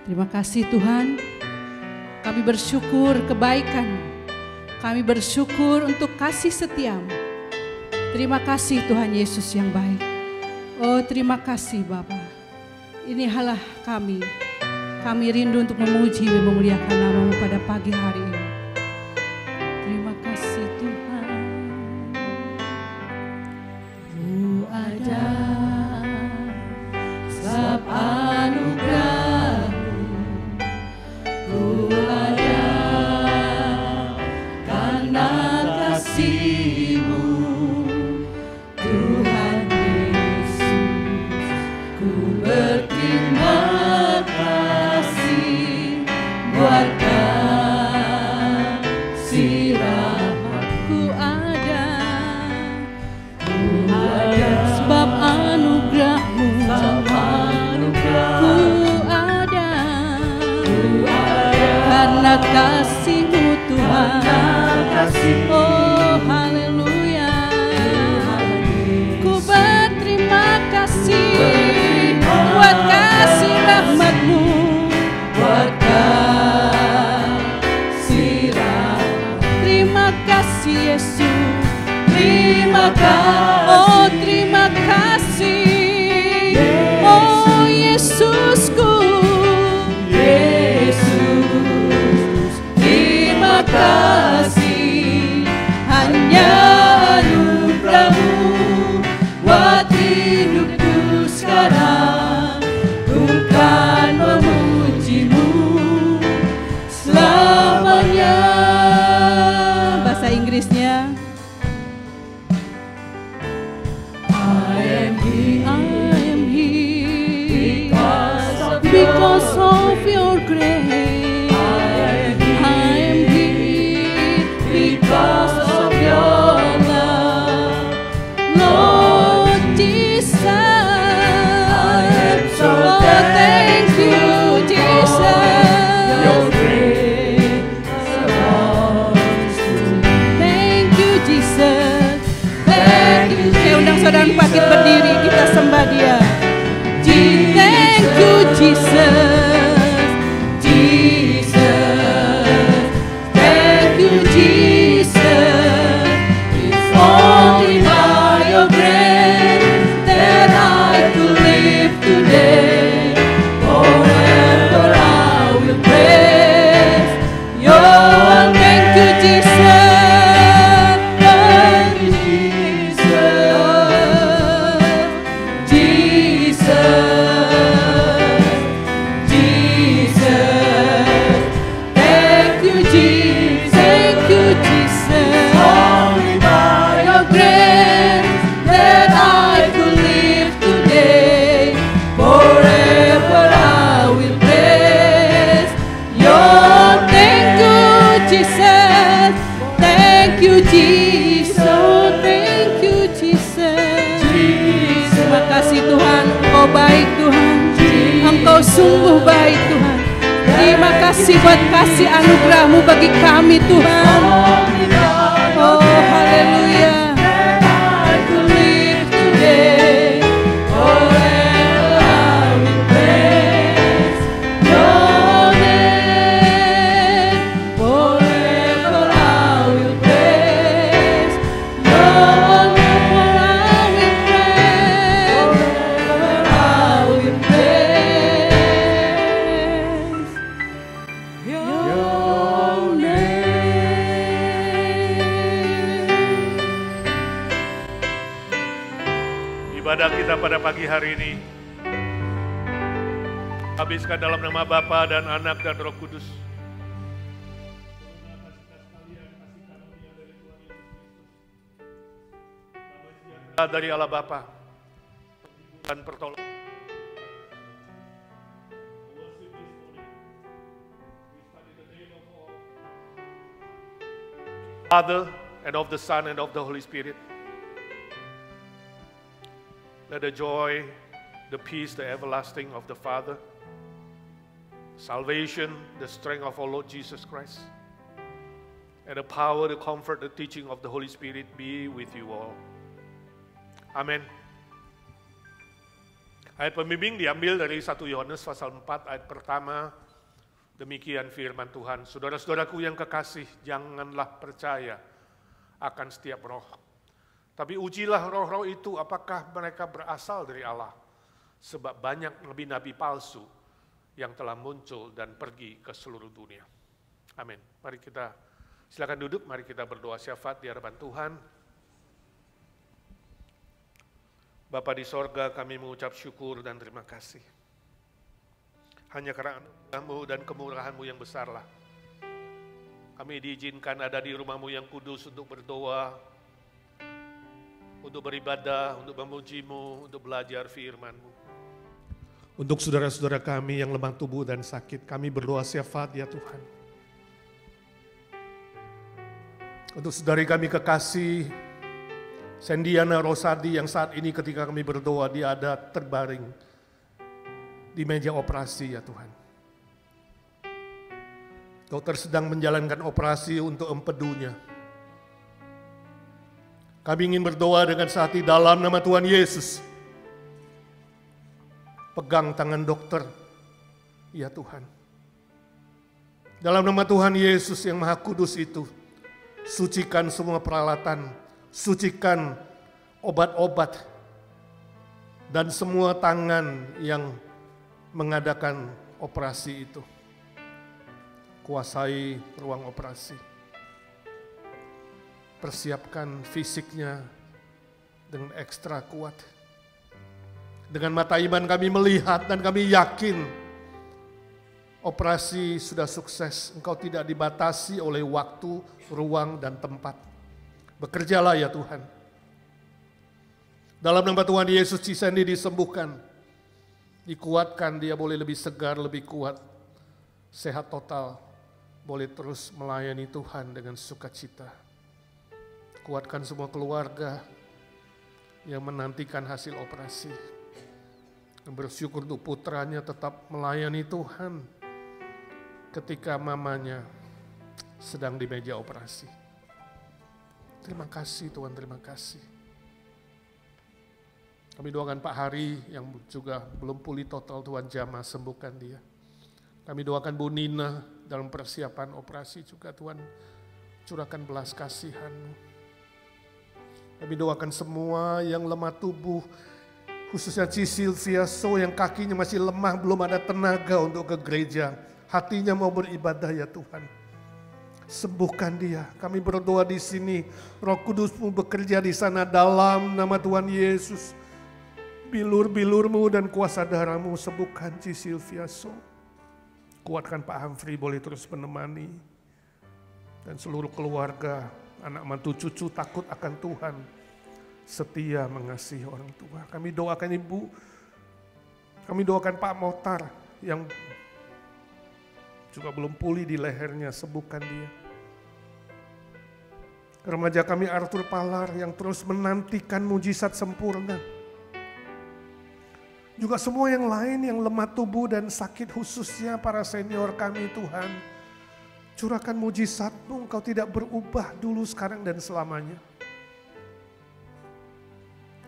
Terima kasih Tuhan, kami bersyukur kebaikan-Mu, kami bersyukur untuk kasih setia-Mu. Terima kasih Tuhan Yesus yang baik. Oh terima kasih Bapa. Inilah kami rindu untuk memuji dan memuliakan nama-Mu pada pagi hari ini. Terima kasih Tuhan. Ku ada sebab anugerah-Mu, ku ada karena kasih-Mu, Tuhan Yesus. Ku berterima kasih buat kasih rahmat-Ku ada sebab anugerah-Mu, ku ada karena kasih-Mu Tuhan. Oh haleluya, ku berterima kasih buat kasih rahmat-Mu, buat kasih rahmat. Terima kasih Yesus, terima kasih, oh terima kasih, oh Yesusku, Yesus, terima kasih, hanya anugerah-Mu buat hidupku sekarang. Ku kan memuji-Mu selamanya. Bahasa Inggrisnya, I am here because of your grace. I am here because of your love, Lord Jesus. Oh, thank you, Jesus. Thank you, Jesus. Thank you. Saya undang saudara bangkit berdiri, kita sembah Dia. Thank you, Jesus. Jesus. Thank you, Jesus. It's only by your grace that I could live today. Forever I will praise your. Thank you, Jesus. Thank you, Jesus. Jesus. Jesus. Thank you, Jesus. Thank you, Jesus. Only by your grace that I could live today. Forever I will praise your. Thank you, Jesus. Thank you, Jesus. Oh, thank you, Jesus. Terima kasih Tuhan, Engkau baik Tuhan. Engkau sungguh baik Tuhan. Terima kasih buat kasih anugerah-Mu bagi kami Tuhan. Oh haleluya. I could live today. Forever I will praise your name. Forever I will praise your name. Forever I will praise your name. Ibadah kita pada pagi hari ini habiskan dalam nama Bapa dan Anak dan Roh Kudus. Dari Allah Bapa dan pertolongan. Father and of the Son and of the Holy Spirit. Let the joy, the peace, the everlasting of the Father, salvation, the strength of our Lord Jesus Christ, and the power, the comfort, the teaching of the Holy Spirit be with you all. Amen. Ayat pembimbing diambil dari 1 Yohanes pasal 4 ayat pertama. Demikian firman Tuhan, saudara-saudaraku yang kekasih, janganlah percaya akan setiap roh. Tapi ujilah roh-roh itu apakah mereka berasal dari Allah. Sebab banyak nabi-nabi palsu yang telah muncul dan pergi ke seluruh dunia. Amin. Mari kita silakan duduk, mari kita berdoa syafaat di hadapan Tuhan. Bapa di sorga, kami mengucap syukur dan terima kasih. Hanya karena anugerah-Mu dan kemurahan-Mu yang besarlah kami diizinkan ada di rumah-Mu yang kudus untuk berdoa, untuk beribadah, untuk memuji-Mu, untuk belajar firman-Mu. Untuk saudara-saudara kami yang lemah tubuh dan sakit, kami berdoa syafaat ya Tuhan. Untuk saudari kami kekasih, Sendiana Rosadi yang saat ini ketika kami berdoa, dia ada terbaring di meja operasi ya Tuhan. Dokter sedang menjalankan operasi untuk empedunya. Kami ingin berdoa dengan sehati dalam nama Tuhan Yesus. Pegang tangan dokter, ya Tuhan. Dalam nama Tuhan Yesus yang Maha Kudus itu, sucikan semua peralatan, sucikan obat-obat, dan semua tangan yang mengadakan operasi itu. Kuasai ruang operasi. Persiapkan fisiknya dengan ekstra kuat. Dengan mata iman kami melihat dan kami yakin operasi sudah sukses. Engkau tidak dibatasi oleh waktu, ruang, dan tempat. Bekerjalah ya Tuhan. Dalam nama Tuhan Yesus, Cisendi disembuhkan. Dikuatkan, dia boleh lebih segar, lebih kuat. Sehat total, boleh terus melayani Tuhan dengan sukacita. Kuatkan semua keluarga yang menantikan hasil operasi. Dan bersyukur untuk putranya tetap melayani Tuhan ketika mamanya sedang di meja operasi. Terima kasih Tuhan, terima kasih. Kami doakan Pak Hari yang juga belum pulih total, Tuhan jamah sembuhkan dia. Kami doakan Bu Nina dalam persiapan operasi juga, Tuhan curahkan belas kasihan-Mu. Kami doakan semua yang lemah tubuh, khususnya Silvia So yang kakinya masih lemah, belum ada tenaga untuk ke gereja. Hatinya mau beribadah ya Tuhan. Sembuhkan dia. Kami berdoa di sini, Roh Kudus-Mu bekerja di sana dalam nama Tuhan Yesus. Bilur-bilur-Mu dan kuasa darah-Mu sembuhkan Silvia So. Kuatkan Pak Humphrey boleh terus menemani. Dan seluruh keluarga, anak mantu cucu takut akan Tuhan. Setia mengasihi orang tua. Kami doakan Ibu, kami doakan Pak Motar yang juga belum pulih di lehernya, sembuhkan dia. Remaja kami Arthur Palar yang terus menantikan mujizat sempurna. Juga semua yang lain yang lemah tubuh dan sakit, khususnya para senior kami Tuhan. Curahkan mujizat-Mu, Engkau tidak berubah dulu, sekarang, dan selamanya.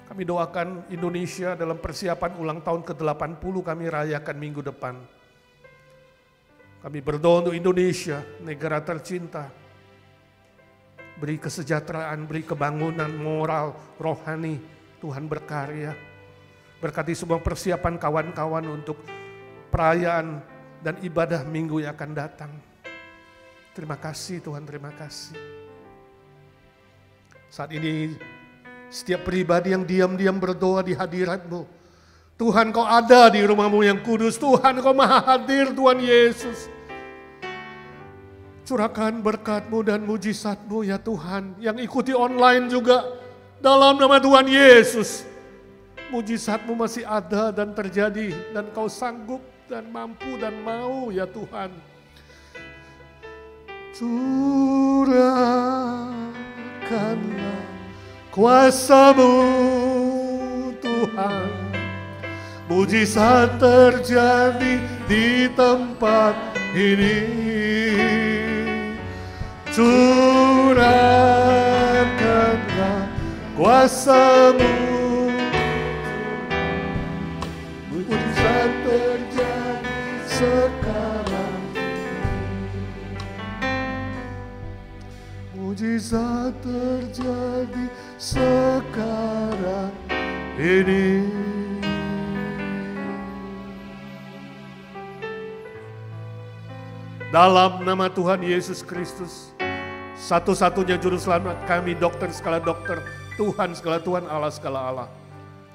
Kami doakan Indonesia dalam persiapan ulang tahun ke-80 kami rayakan minggu depan. Kami berdoa untuk Indonesia, negara tercinta. Beri kesejahteraan, beri kebangunan moral, rohani, Tuhan berkarya. Berkati semua persiapan kawan-kawan untuk perayaan dan ibadah minggu yang akan datang. Terima kasih Tuhan, terima kasih. Saat ini setiap pribadi yang diam-diam berdoa di hadirat-Mu. Tuhan Kau ada di rumah-Mu yang kudus. Tuhan Kau maha hadir, Tuhan Yesus. Curahkan berkat-Mu dan mujizat-Mu ya Tuhan. Yang ikuti online juga dalam nama Tuhan Yesus. Mujizat-Mu masih ada dan terjadi. Dan Kau sanggup dan mampu dan mau ya Tuhan. Curahkanlah kuasa-Mu Tuhan. Mujizat terjadi di tempat ini. Curahkanlah kuasa-Mu. ini. Dalam nama Tuhan Yesus Kristus, satu-satunya juru selamat kami, dokter segala dokter, Tuhan segala Tuhan, Allah segala Allah,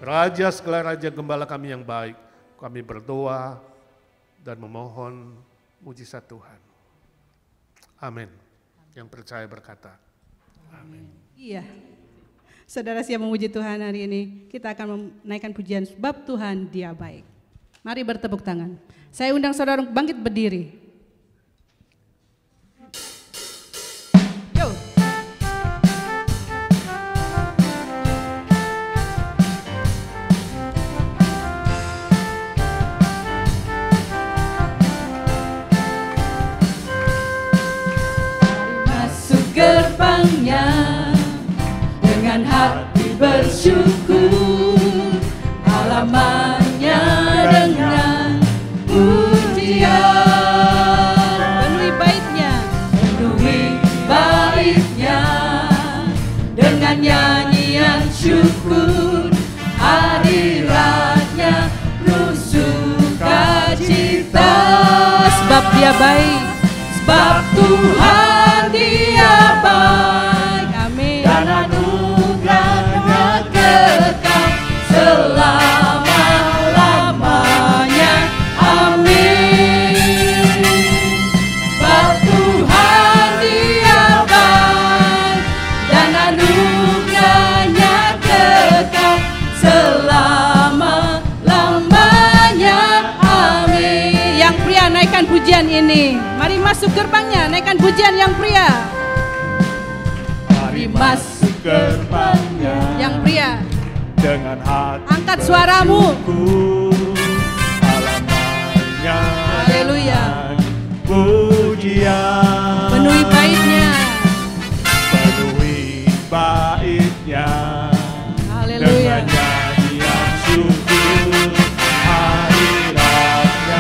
Raja segala Raja, Gembala kami yang baik, kami berdoa dan memohon mujizat Tuhan. Amin. Yang percaya berkata, amin. Iya. Saudara siap memuji Tuhan hari ini, kita akan menaikkan pujian sebab Tuhan Dia baik. Mari bertepuk tangan. Saya undang saudara bangkit berdiri. Yo. Masuk gerbangnya dengan hati bersyukur, halamannya dengan pujian. Penuhi baitnya dengan nyanyian syukur, hadiratnya penuh sukacita. Sebab Dia baik, sebab Tuhan Dia baik. Amin. Dan anugerahnya kekal selama-lamanya. Amin. Sebab Tuhan Dia baik, dan anugerahnya kekal selama-lamanya. Amin. Yang pria naikkan pujian ini. Mari masuk gerbangnya, naikkan pujian yang pria. Mari masuk gerbangnya. Yang pria, dengan hati angkat suaramu. bersyukur, halamannya Haleluya. dengan pujian. Penuhi baitnya. Penuhi baitnya Haleluya. dengan nyanyian syukur, hadiratnya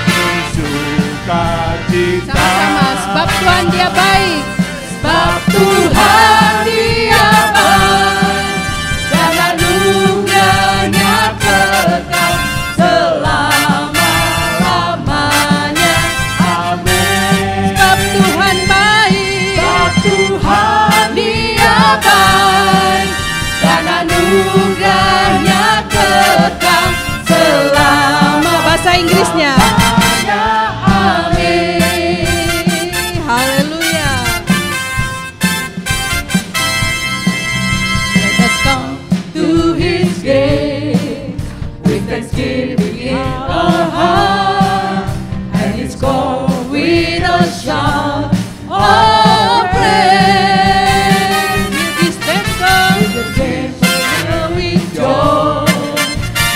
penuh sukacita. Sama-sama, sebab Tuhan Dia baik, sebab Tuhan Dia baik, dan anugerahnya kekal selama-lamanya. Amin. Sebab Tuhan baik, Sebab Tuhan Dia baik, dan anugerahnya kekal selama. Bahasa Inggrisnya. Amin. Haleluya. Let us come to His gate with thanksgiving in our heart, and His call with a shout of praise. With His temple, with joy,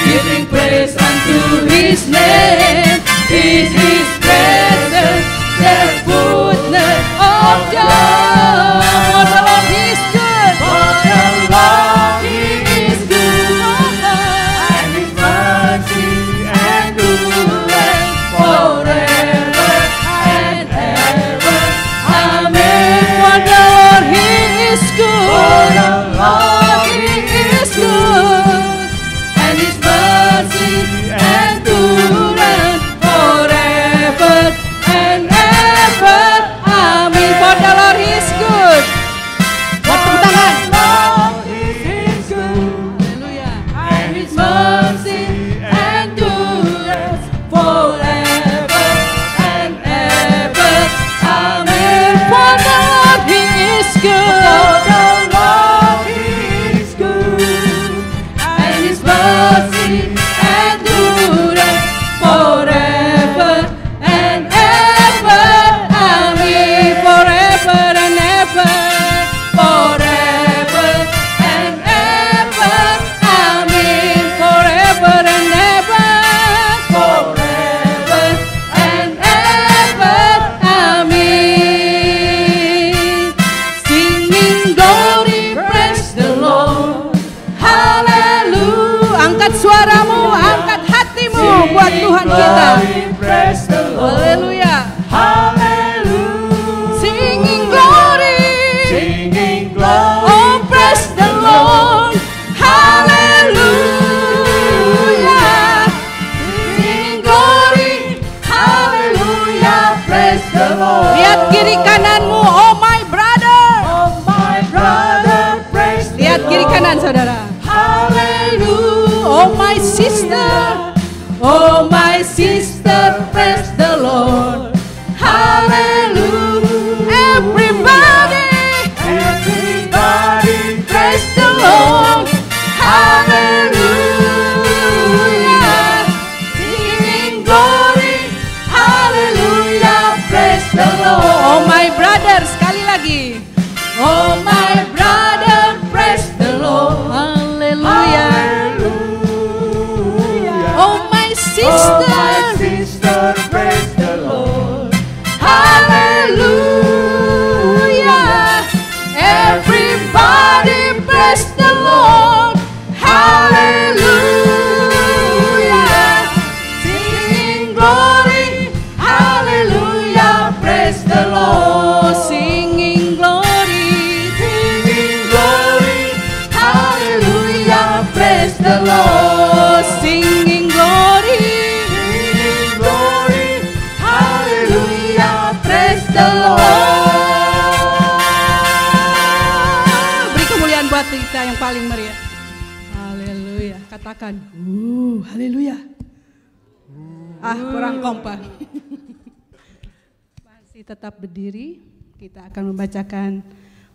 giving praise unto His name. Is His presence, the fullness of joy. For the Lord is good, for the Lord He is good, and His mercy endureth forever and ever. Amen. For the Lord He is good, for the Lord He is good, and His mercy endureth forever and ever. Amin. For the Lord is good. Buat tepuk tangan. Haleluya. And His mercy endures forever and ever. Amin. For the Lord He is good. And His mercy endureth forever and ever. Amin. Forever and ever. Forever and ever. Amin. Forever and ever. Forever and ever. Amin. Singing glory, praise the Lord. Haleluya. Angkat suaramu, angkat hatimu buat Tuhan kita. Haleluya. Singing glory. Oh, praise the Lord. Hallelujah. saudara. Hallelujah. Oh my sister. Oh my sister, praise the Lord. Hallelujah. Everybody, Everybody praise the Lord. Hallelujah. Singing glory. Hallelujah. Praise the Lord. Oh my brother, sekali lagi. Oh my brother, praise the Lord. Hallelujah. Oh my sister, praise the Lord. hallelujah. Everybody praise the Lord. Hallelujah. Singing glory. Hallelujah. Praise the Lord. Singing glory. Singing glory, Hallelujah. Praise the Lord. Singing glory. singing glory, Hallelujah, praise the Lord. Beri kemuliaan buat kita yang paling meriah. Haleluya, katakan, haleluya. Kurang kompak. Masih tetap berdiri, kita akan membacakan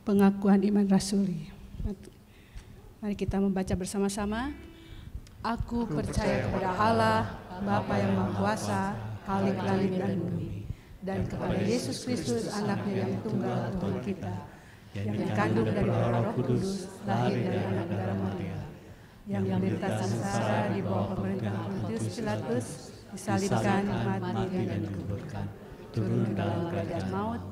pengakuan iman rasuli. Mari kita membaca bersama-sama. Aku percaya kepada Allah, Bapa yang Maha Kuasa, Khalik langit dan bumi, dan kepada Yesus Kristus anaknya yang tunggal Tuhan kita, yang dikandung dari Roh Kudus, lahir dari anak darah Maria, yang menderita sengsara di bawah pemerintahan Pontius Pilatus, disalibkan, mati dan dikuburkan, turun dalam kerajaan maut,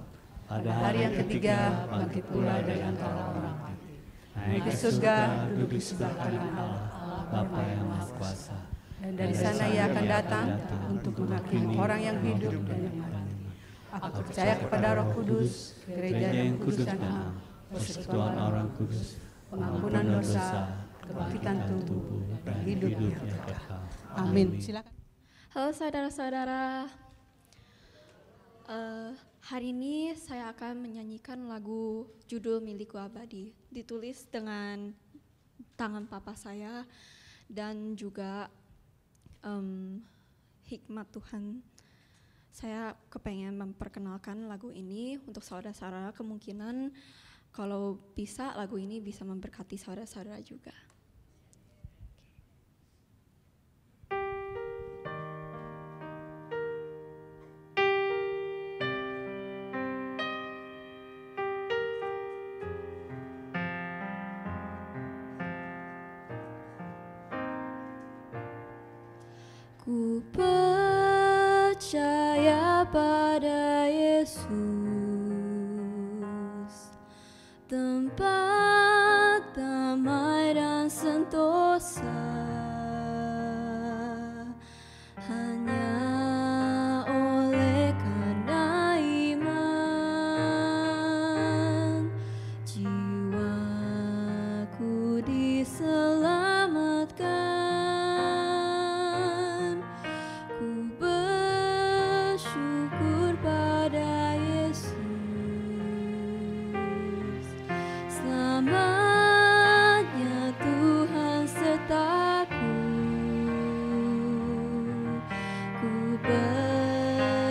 pada hari yang ketiga bangkit pula dari antara orang mati, naik ke surga, duduk di sebelah kanan Allah, Bapa yang Maha Kuasa. Dan dari sana ia akan datang untuk menghakimi orang yang hidup dan yang mati. Aku percaya kepada Roh Kudus, gereja yang kudus dan am, persekutuan orang kudus, pengampunan dosa, kebangkitan tubuh, dan hidup yang kekal. Amin. Silakan. Halo saudara-saudara, hari ini saya akan menyanyikan lagu Judul Milikku Abadi, ditulis dengan tangan papa saya dan juga hikmat Tuhan. Saya kepengen memperkenalkan lagu ini untuk saudara-saudara, kemungkinan kalau bisa lagu ini bisa memberkati saudara-saudara juga. Ku percaya pada Yesus, tempat damai dan sentosa, hanya oleh karena iman jiwaku diselamatkan.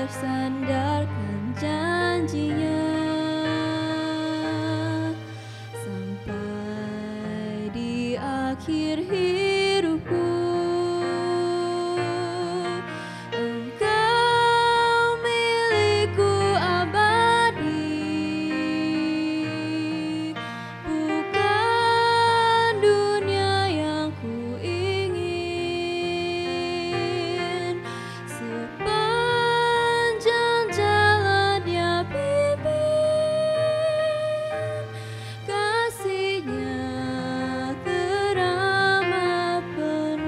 Bersandarkan janjinya sampai di akhir hidupku. Engkau milikku abadi, bukan dunia yang ku ingin. Sepanjang jalan dia pimpin, kasihnya teramat penuh.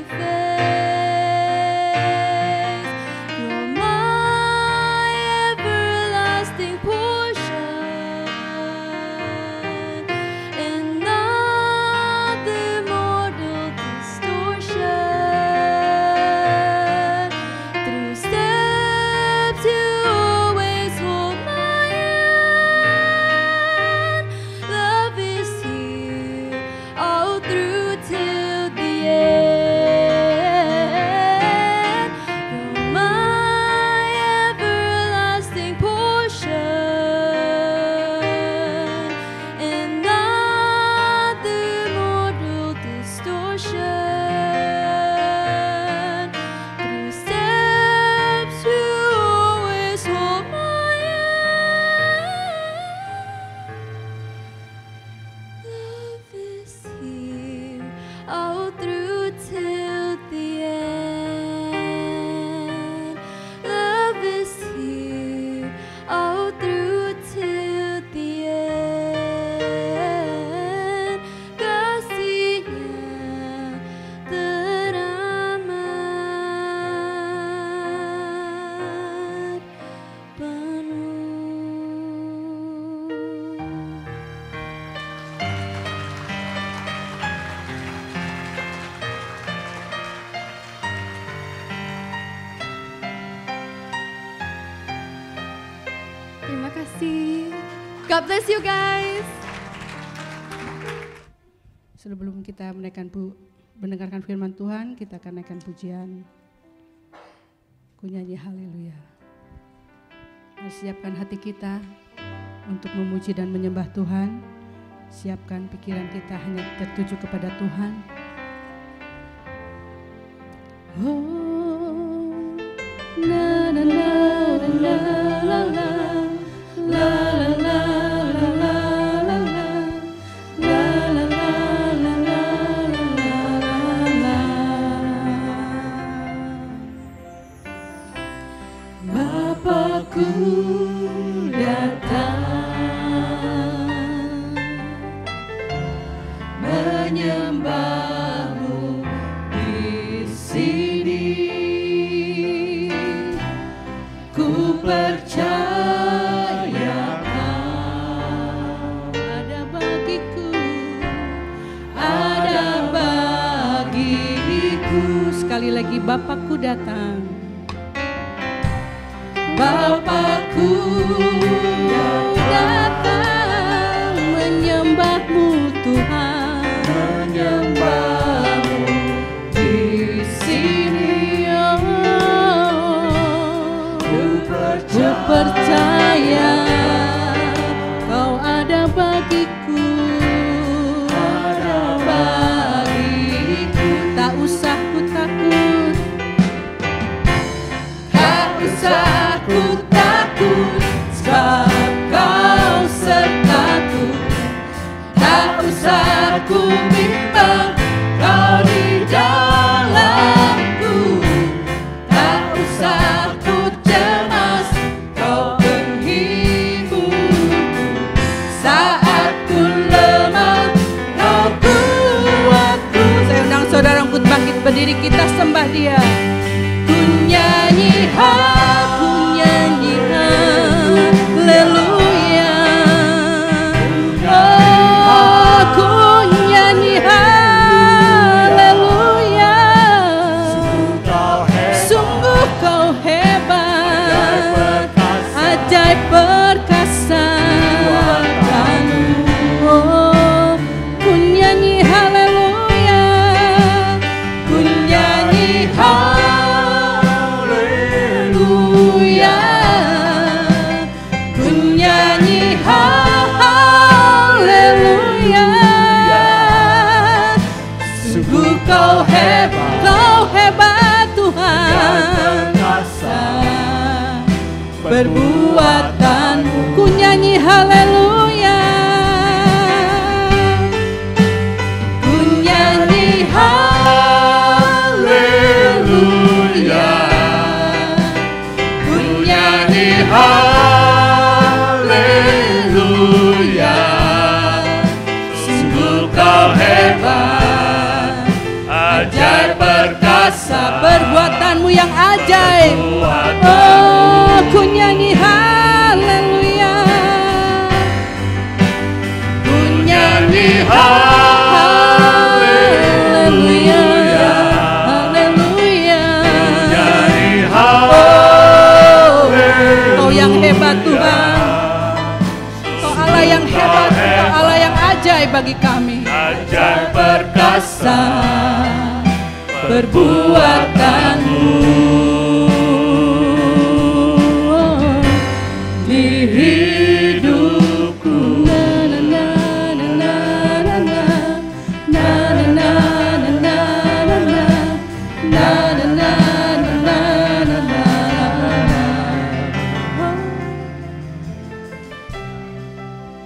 face. You're my everlasting portion, and not the mortal distortion. Through steps you always hold my hand. Love is here all through till the end. You're my everlasting portion, and not the mortal distortion. Through steps you always hold my hand. Love is here all through till the end. Love is here all through till the end. Kasihnya teramat penuh. Terima kasih. God bless you guys. Sebelum kita mendengarkan firman Tuhan, kita akan naikkan pujian. Ku nyanyi haleluya. Mari siapkan hati kita untuk memuji dan menyembah Tuhan. Siapkan pikiran kita hanya tertuju kepada Tuhan. Oh, na na na na la la la la la la la la. Bapakku datang menyembahmu di sini. Ku percaya Kau ada bagiku, ada bagiku. Sekali lagi, Bapakku datang. Bapakku datang menyembahmu Tuhan, menyembahmu di sini. Ku percaya Kau ada bagiku, ada bagiku. Tak usah ku takut, tak usah ku takut, sebab Kau sertaku. Tak usah ku bimbang, Kau di dalamku. Tak usah ku cemas, Kau penghiburku. Saat ku lemah, Kau kuatku. Saya undang saudara untuk bangkit berdiri, kita sembah Dia. Ku nyanyi haleluya. Oh, ku nyanyi haleluya. Sungguh Kau hebat, ajaib perkasa. Oh, ku nyanyi haleluya. Ku nyanyi haleluya. Ku nyanyi haleluya. Sungguh Kau hebat Tuhan. Perbuatanmu, ku nyanyi haleluya. Ku nyanyi haleluya. Ku nyanyi haleluya. Sungguh Kau hebat, ajaib perkasa. perbuatanmu yang ajaib. Oh, ku nyanyi haleluya. Ku nyanyi haleluya. Haleluya. Oh, Kau yang hebat Tuhan. Kau Allah yang hebat, Kau Allah yang ajaib bagi kami. Ajaib perkasa Perbuatanmu di hidupku. Na na na na na na na na na na na na na na.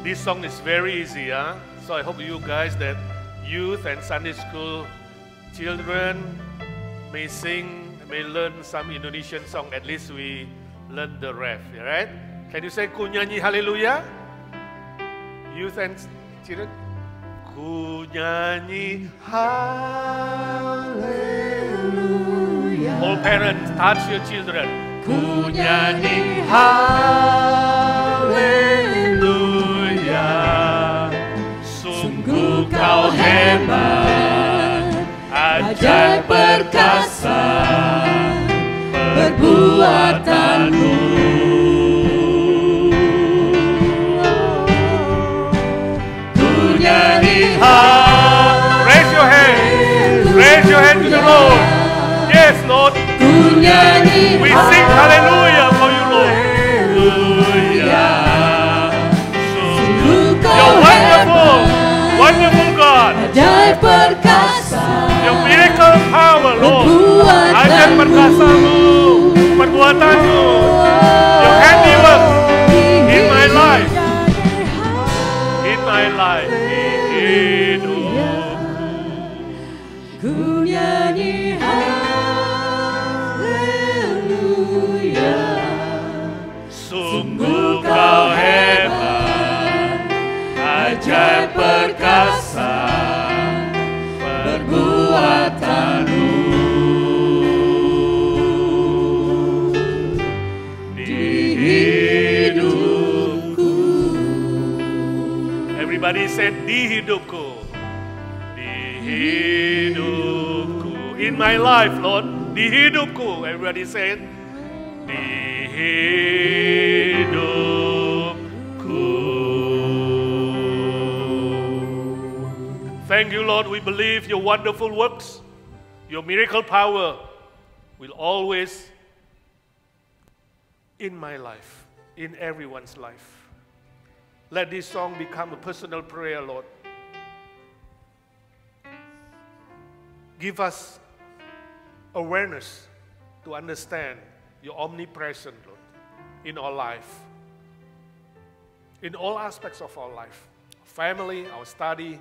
This song is very easy, huh? So I hope you guys that youth and Sunday school children may sing, may learn some Indonesian song. At least we learn the ref, right? Can you say ku nyanyi haleluya? Youth and children, ku nyanyi haleluya. All parents, touch your children. Ku nyanyi haleluya. Sungguh kau hebat, ajaib perkasa perbuatanmu. Ku nyanyi raise your hand to the Lord. Yes, Lord. Ku nyanyi We sing hallelujah for you, Lord. You're wonderful, wonderful God. ajaib perkasa. Your miracle power, Lord. Ajaib perkasamu, perbuatanmu, your handiwork in my life, di hidupku. Ku nyanyi haleluya. Sungguh kau hebat, ajaib perkasa perbuatanmu. Di hidupku. Everybody said di hidupku. Di hidupku. In my life, Lord. Di hidupku. Everybody said di hidupku. Thank you, Lord. We believe your wonderful works, your miracle power will always in my life, in everyone's life. Let this song become a personal prayer, Lord. Give us awareness to understand your omnipresent, Lord, in our life, in all aspects of our life, our family, our study,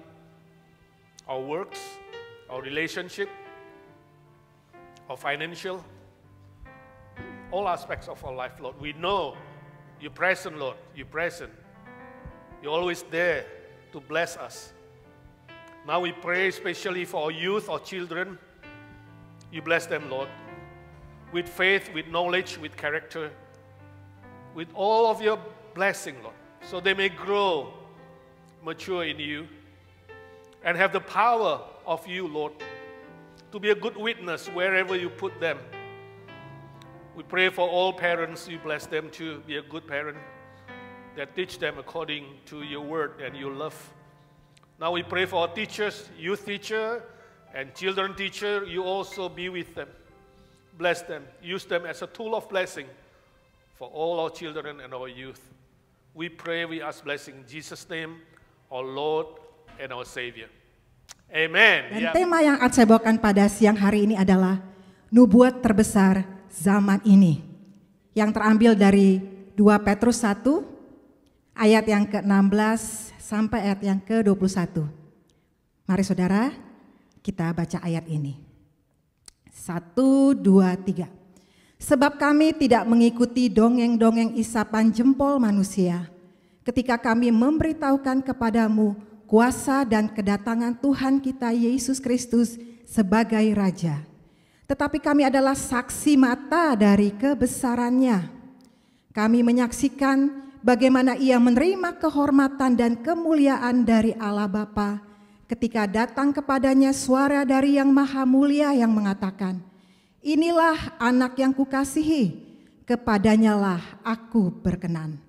our works, our relationship, our financial, all aspects of our life, Lord. We know you're present, Lord. You're present. You're always there to bless us. Now we pray especially for our youth, our children. You bless them, Lord, with faith, with knowledge, with character, with all of your blessing, Lord, so they may grow, mature in you, and have the power of you, Lord, to be a good witness wherever you put them. We pray for all parents. You bless them to be a good parent that teach them according to your word and your love. Now we pray for our teachers, youth teacher and children teacher. You also be with them. Bless them. Use them as a tool of blessing for all our children and our youth. We pray, we ask blessing in Jesus' name, our Lord and our Savior. Amen. Dan tema yang akan saya bawakan pada siang hari ini adalah nubuat terbesar zaman ini, yang terambil dari 2 Petrus 1 ayat yang ke-16 sampai ayat yang ke-21. Mari saudara, kita baca ayat ini. 1, 2, 3. Sebab kami tidak mengikuti dongeng-dongeng isapan jempol manusia ketika kami memberitahukan kepadamu kuasa dan kedatangan Tuhan kita Yesus Kristus sebagai Raja. tetapi kami adalah saksi mata dari kebesarannya. Kami menyaksikan bagaimana ia menerima kehormatan dan kemuliaan dari Allah Bapa ketika datang kepadanya suara dari Yang Maha Mulia yang mengatakan, "Inilah anak yang kukasihi, kepadanyalah aku berkenan."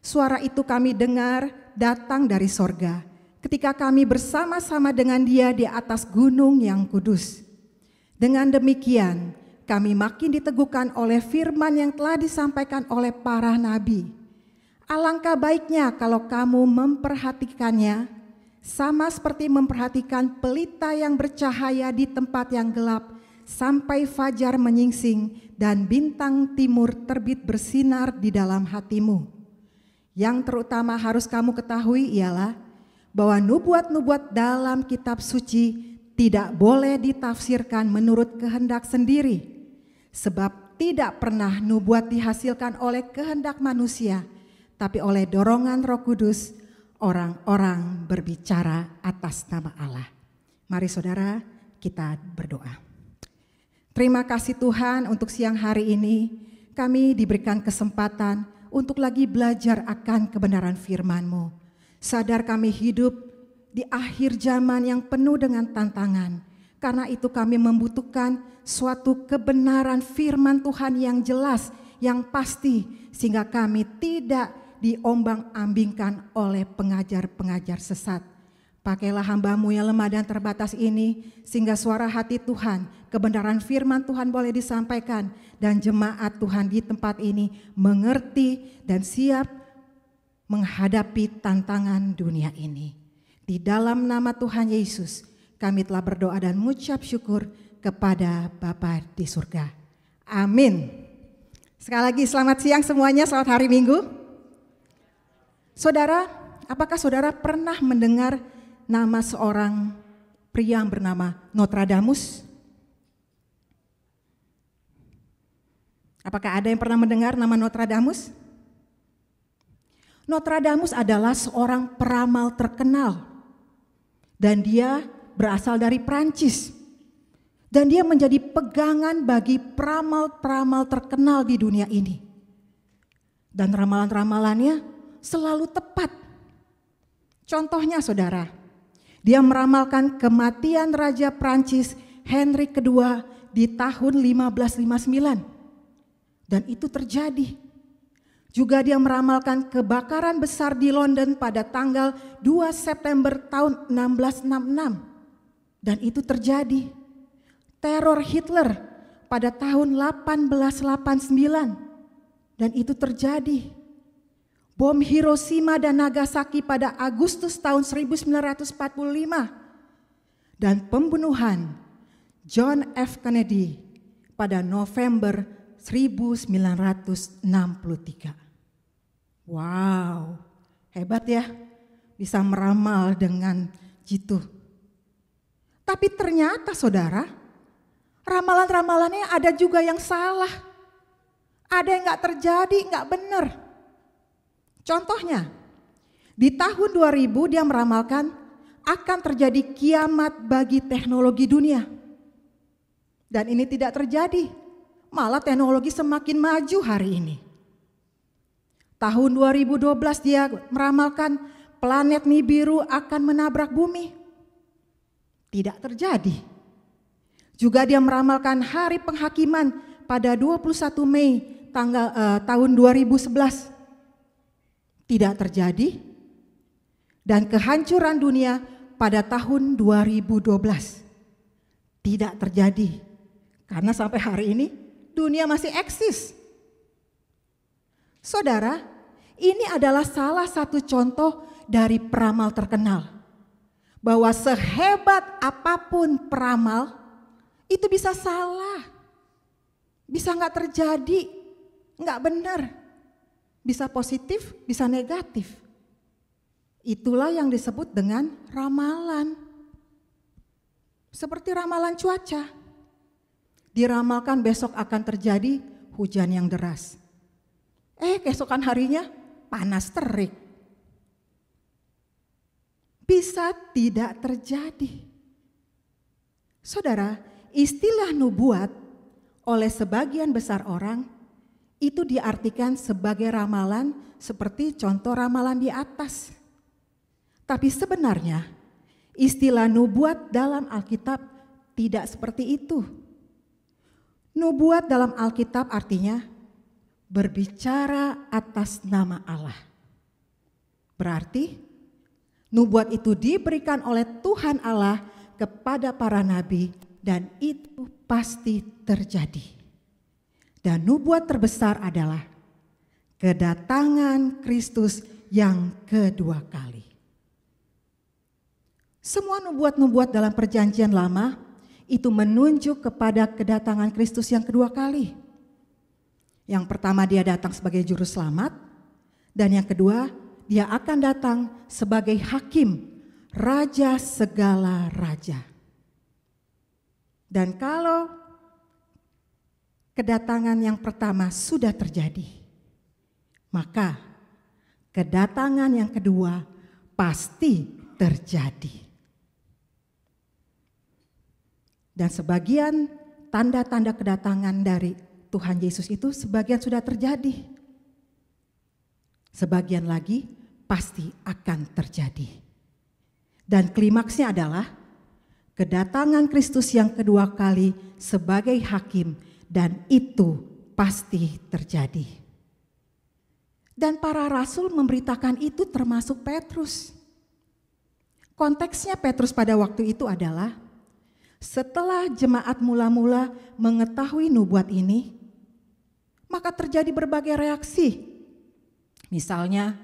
Suara itu kami dengar datang dari sorga ketika kami bersama-sama dengan Dia di atas gunung yang kudus. Dengan demikian, kami makin diteguhkan oleh firman yang telah disampaikan oleh para nabi. Alangkah baiknya kalau kamu memperhatikannya, sama seperti memperhatikan pelita yang bercahaya di tempat yang gelap, sampai fajar menyingsing dan bintang timur terbit bersinar di dalam hatimu. Yang terutama harus kamu ketahui ialah bahwa nubuat-nubuat dalam kitab suci tidak boleh ditafsirkan menurut kehendak sendiri, sebab tidak pernah nubuat dihasilkan oleh kehendak manusia, tapi oleh dorongan Roh Kudus, orang-orang berbicara atas nama Allah. Mari saudara, kita berdoa. Terima kasih Tuhan untuk siang hari ini kami diberikan kesempatan untuk lagi belajar akan kebenaran firman-Mu. Sadar kami hidup di akhir zaman yang penuh dengan tantangan. Karena itu kami membutuhkan suatu kebenaran firman Tuhan yang jelas, yang pasti, sehingga kami tidak diombang-ambingkan oleh pengajar-pengajar sesat. Pakailah hamba-Mu yang lemah dan terbatas ini, sehingga suara hati Tuhan, kebenaran firman Tuhan boleh disampaikan, dan jemaat Tuhan di tempat ini mengerti dan siap menghadapi tantangan dunia ini. Di dalam nama Tuhan Yesus, kami telah berdoa dan mengucap syukur kepada Bapa di surga. Amin. Sekali lagi selamat siang semuanya, selamat hari Minggu. Saudara, apakah saudara pernah mendengar nama seorang pria yang bernama Nostradamus? Apakah ada yang pernah mendengar nama Nostradamus? Nostradamus adalah seorang peramal terkenal dan dia berasal dari Prancis. Dan dia menjadi pegangan bagi peramal-peramal terkenal di dunia ini. Dan ramalan-ramalannya selalu tepat. Contohnya saudara, dia meramalkan kematian Raja Prancis Henry II di tahun 1559. Dan itu terjadi. Juga dia meramalkan kebakaran besar di London pada tanggal 2 September tahun 1666. Dan itu terjadi. Teror Hitler pada tahun 1889. Dan itu terjadi. Bom Hiroshima dan Nagasaki pada Agustus tahun 1945 dan pembunuhan John F. Kennedy pada November 1963. Wow, hebat ya, bisa meramal dengan jitu. Tapi ternyata saudara, ramalan-ramalannya ada juga yang salah. Ada yang gak terjadi, gak benar. Contohnya, di tahun 2000 dia meramalkan akan terjadi kiamat bagi teknologi dunia. Dan ini tidak terjadi, malah teknologi semakin maju hari ini. Tahun 2012 dia meramalkan planet Nibiru akan menabrak bumi. Tidak terjadi. Juga dia meramalkan hari penghakiman pada 21 Mei tahun 2011. Tidak terjadi, dan kehancuran dunia pada tahun 2012 tidak terjadi, karena sampai hari ini dunia masih eksis. Saudara, ini adalah salah satu contoh dari peramal terkenal, bahwa sehebat apapun peramal itu bisa salah, bisa nggak terjadi, nggak benar. Bisa positif, bisa negatif. Itulah yang disebut dengan ramalan. Seperti ramalan cuaca. Diramalkan besok akan terjadi hujan yang deras. Keesokan harinya panas terik. Bisa tidak terjadi. Saudara, istilah nubuat oleh sebagian besar orang itu diartikan sebagai ramalan seperti contoh ramalan di atas. Tapi sebenarnya istilah nubuat dalam Alkitab tidak seperti itu. Nubuat dalam Alkitab artinya berbicara atas nama Allah. Berarti nubuat itu diberikan oleh Tuhan Allah kepada para nabi dan itu pasti terjadi. Dan nubuat terbesar adalah kedatangan Kristus yang kedua kali. Semua nubuat-nubuat dalam Perjanjian Lama itu menunjuk kepada kedatangan Kristus yang kedua kali. Yang pertama dia datang sebagai juru selamat, dan yang kedua dia akan datang sebagai hakim, raja segala raja. Dan kalau kedatangan yang pertama sudah terjadi, maka kedatangan yang kedua pasti terjadi. Dan sebagian tanda-tanda kedatangan dari Tuhan Yesus itu sebagian sudah terjadi. Sebagian lagi pasti akan terjadi. Dan klimaksnya adalah kedatangan Kristus yang kedua kali sebagai hakim dan itu pasti terjadi. Dan para rasul memberitakan itu termasuk Petrus. Konteksnya Petrus pada waktu itu adalah setelah jemaat mula-mula mengetahui nubuat ini, maka terjadi berbagai reaksi. Misalnya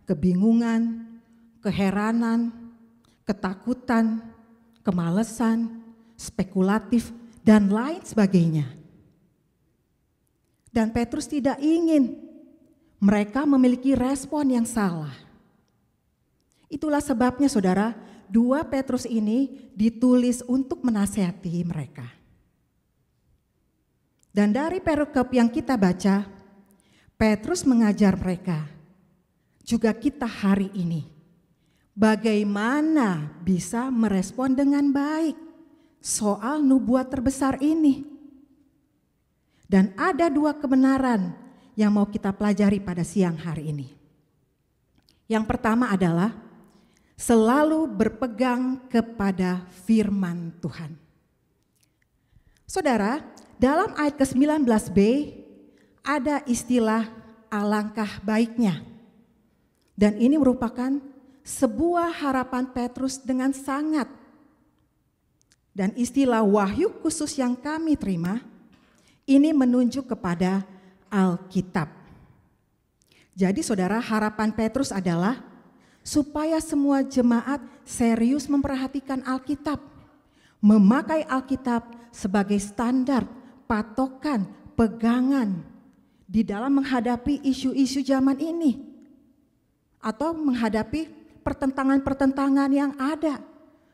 kebingungan, keheranan, ketakutan, kemalasan, spekulatif, dan lain sebagainya. Dan Petrus tidak ingin mereka memiliki respon yang salah. Itulah sebabnya saudara, 2 Petrus ini ditulis untuk menasihati mereka. Dan dari perikop yang kita baca, Petrus mengajar mereka, juga kita hari ini, bagaimana bisa merespon dengan baik soal nubuat terbesar ini. Dan ada 2 kebenaran yang mau kita pelajari pada siang hari ini. Yang pertama adalah selalu berpegang kepada firman Tuhan. Saudara, dalam ayat ke-19b ada istilah alangkah baiknya. Dan ini merupakan sebuah harapan Petrus dengan sangat. Dan istilah wahyu khusus yang kami terima, ini menunjuk kepada Alkitab. Jadi saudara, harapan Petrus adalah supaya semua jemaat serius memperhatikan Alkitab. Memakai Alkitab sebagai standar, patokan, pegangan di dalam menghadapi isu-isu zaman ini. Atau menghadapi pertentangan-pertentangan yang ada.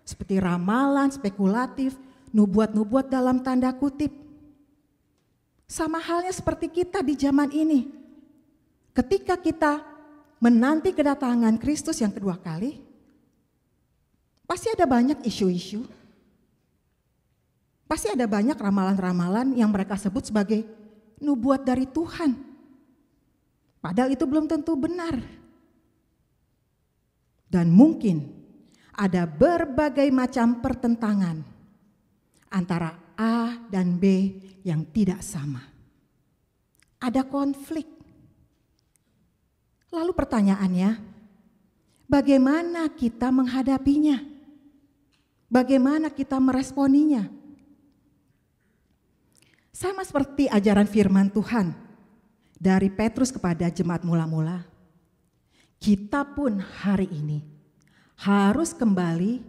Seperti ramalan, spekulatif, nubuat-nubuat dalam tanda kutip. Sama halnya seperti kita di zaman ini. Ketika kita menanti kedatangan Kristus yang kedua kali, pasti ada banyak isu-isu. Pasti ada banyak ramalan-ramalan yang mereka sebut sebagai nubuat dari Tuhan. Padahal itu belum tentu benar. Dan mungkin ada berbagai macam pertentangan antara A dan B yang tidak sama. Ada konflik. Lalu pertanyaannya, bagaimana kita menghadapinya? Bagaimana kita meresponinya? Sama seperti ajaran firman Tuhan dari Petrus kepada jemaat mula-mula, kita pun hari ini harus kembali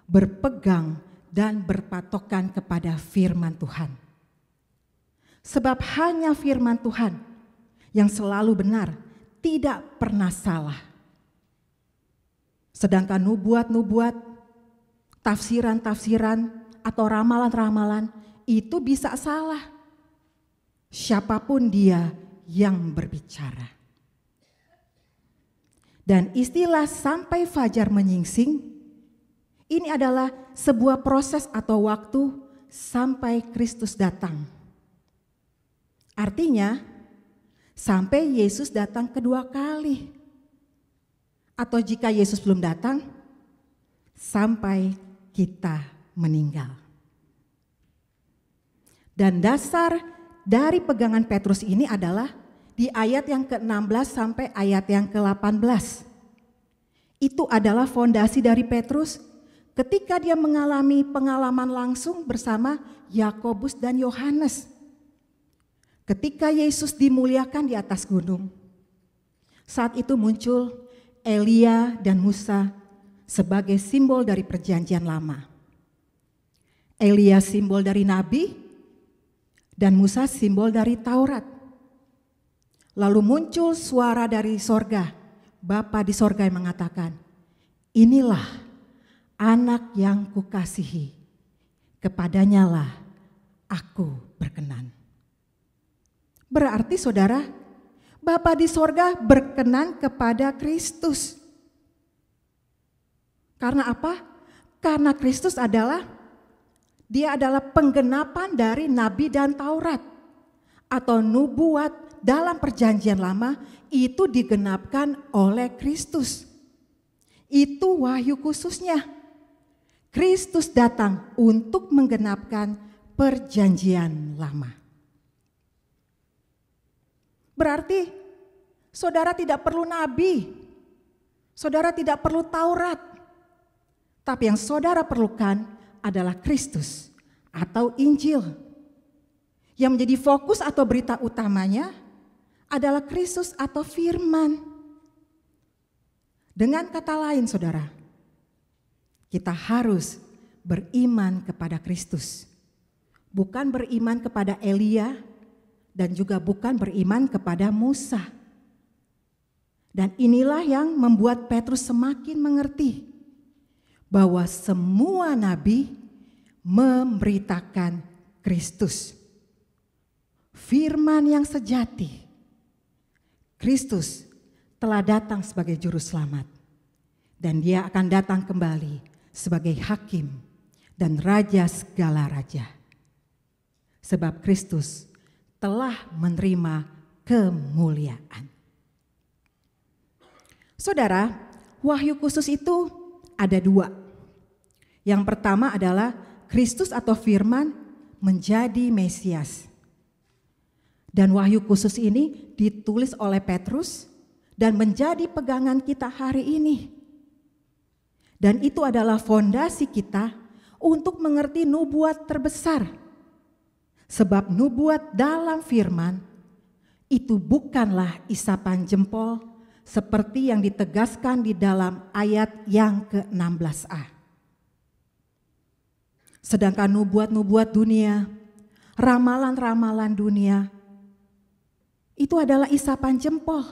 berpegang dan berpatokan kepada firman Tuhan. Sebab hanya firman Tuhan yang selalu benar, tidak pernah salah. Sedangkan nubuat-nubuat, tafsiran-tafsiran atau ramalan-ramalan itu bisa salah. Siapapun dia yang berbicara. Dan istilah sampai fajar menyingsing, ini adalah sebuah proses atau waktu sampai Kristus datang. Artinya, sampai Yesus datang kedua kali. Atau jika Yesus belum datang, sampai kita meninggal. Dan dasar dari pegangan Petrus ini adalah di ayat yang ke-16 sampai ayat yang ke-18. Itu adalah fondasi dari Petrus ketika dia mengalami pengalaman langsung bersama Yakobus dan Yohanes. Ketika Yesus dimuliakan di atas gunung, saat itu muncul Elia dan Musa sebagai simbol dari perjanjian lama. Elia simbol dari nabi dan Musa simbol dari Taurat. Lalu muncul suara dari sorga, Bapa di sorga yang mengatakan, inilah anak yang kukasihi, kepadanyalah aku berkenan. Berarti saudara, Bapa di sorga berkenan kepada Kristus. Karena apa? Karena Kristus adalah penggenapan dari nabi dan Taurat. Atau nubuat dalam perjanjian lama itu digenapkan oleh Kristus. Itu wahyu khususnya. Kristus datang untuk menggenapkan perjanjian lama. Berarti saudara tidak perlu nabi, saudara tidak perlu Taurat, tapi yang saudara perlukan adalah Kristus atau Injil. Yang menjadi fokus atau berita utamanya adalah Kristus atau firman. Dengan kata lain saudara, kita harus beriman kepada Kristus. Bukan beriman kepada Elia, dan juga bukan beriman kepada Musa. Dan inilah yang membuat Petrus semakin mengerti bahwa semua nabi memberitakan Kristus. Firman yang sejati. Kristus telah datang sebagai juru selamat. Dan dia akan datang kembali sebagai hakim dan raja segala raja. Sebab Kristus telah menerima kemuliaan. Saudara, wahyu khusus itu ada dua. Yang pertama adalah Kristus atau firman menjadi Mesias. Dan wahyu khusus ini ditulis oleh Petrus dan menjadi pegangan kita hari ini. Dan itu adalah fondasi kita untuk mengerti nubuat terbesar. Sebab nubuat dalam firman itu bukanlah isapan jempol seperti yang ditegaskan di dalam ayat yang ke-16a. Sedangkan nubuat-nubuat dunia, ramalan-ramalan dunia, itu adalah isapan jempol.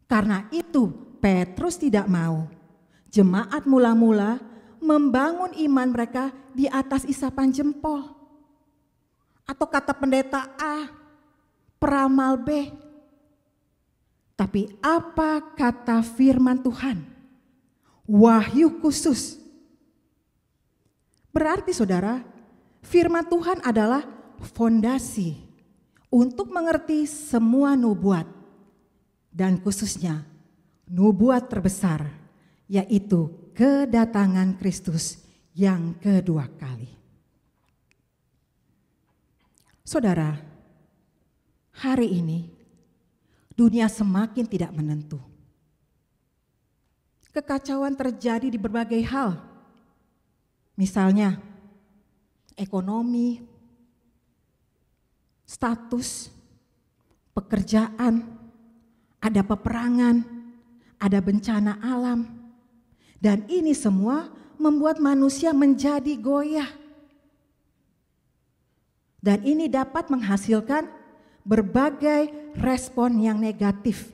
Karena itu Petrus tidak mau jemaat mula-mula membangun iman mereka di atas isapan jempol. Atau kata pendeta A, peramal B. Tapi apa kata firman Tuhan? Wahyu khusus. Berarti saudara, firman Tuhan adalah fondasi untuk mengerti semua nubuat. Dan khususnya nubuat terbesar, yaitu kedatangan Kristus yang kedua kali. Saudara, hari ini dunia semakin tidak menentu. Kekacauan terjadi di berbagai hal. Misalnya ekonomi, status, pekerjaan, ada peperangan, ada bencana alam. Dan ini semua membuat manusia menjadi goyah. Dan ini dapat menghasilkan berbagai respon yang negatif.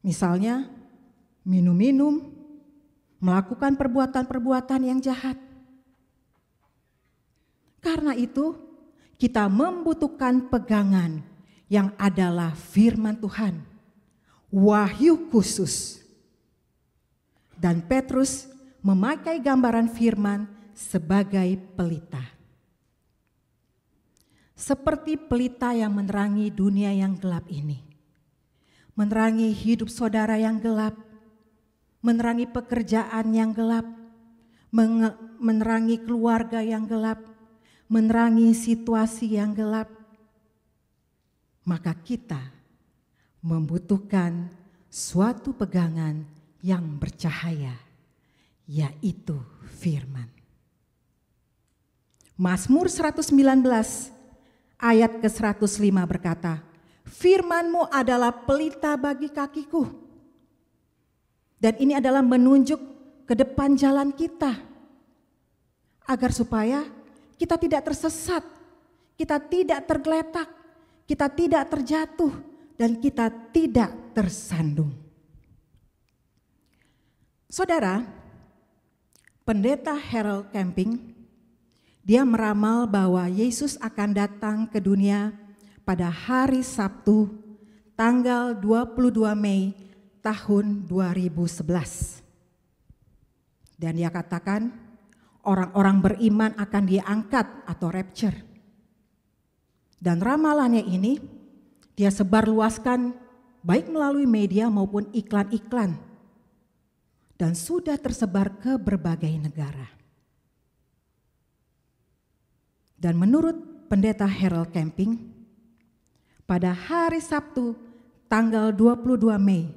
Misalnya, minum-minum, melakukan perbuatan-perbuatan yang jahat. Karena itu, kita membutuhkan pegangan yang adalah firman Tuhan, wahyu khusus. Dan Petrus memakai gambaran firman sebagai pelita. Seperti pelita yang menerangi dunia yang gelap ini. Menerangi hidup saudara yang gelap, menerangi pekerjaan yang gelap, menerangi keluarga yang gelap, menerangi situasi yang gelap. Maka kita membutuhkan suatu pegangan yang bercahaya, yaitu firman. Mazmur 119 ayat ke-105 berkata, firman-Mu adalah pelita bagi kakiku. Dan ini adalah menunjuk ke depan jalan kita. Agar supaya kita tidak tersesat, kita tidak tergeletak, kita tidak terjatuh, dan kita tidak tersandung. Saudara, Pendeta Harold Camping, dia meramal bahwa Yesus akan datang ke dunia pada hari Sabtu, tanggal 22 Mei tahun 2011. Dan dia katakan, orang-orang beriman akan diangkat atau rapture. Dan ramalannya ini dia sebarluaskan baik melalui media maupun iklan-iklan. Dan sudah tersebar ke berbagai negara. Dan menurut Pendeta Harold Camping, pada hari Sabtu tanggal 22 Mei,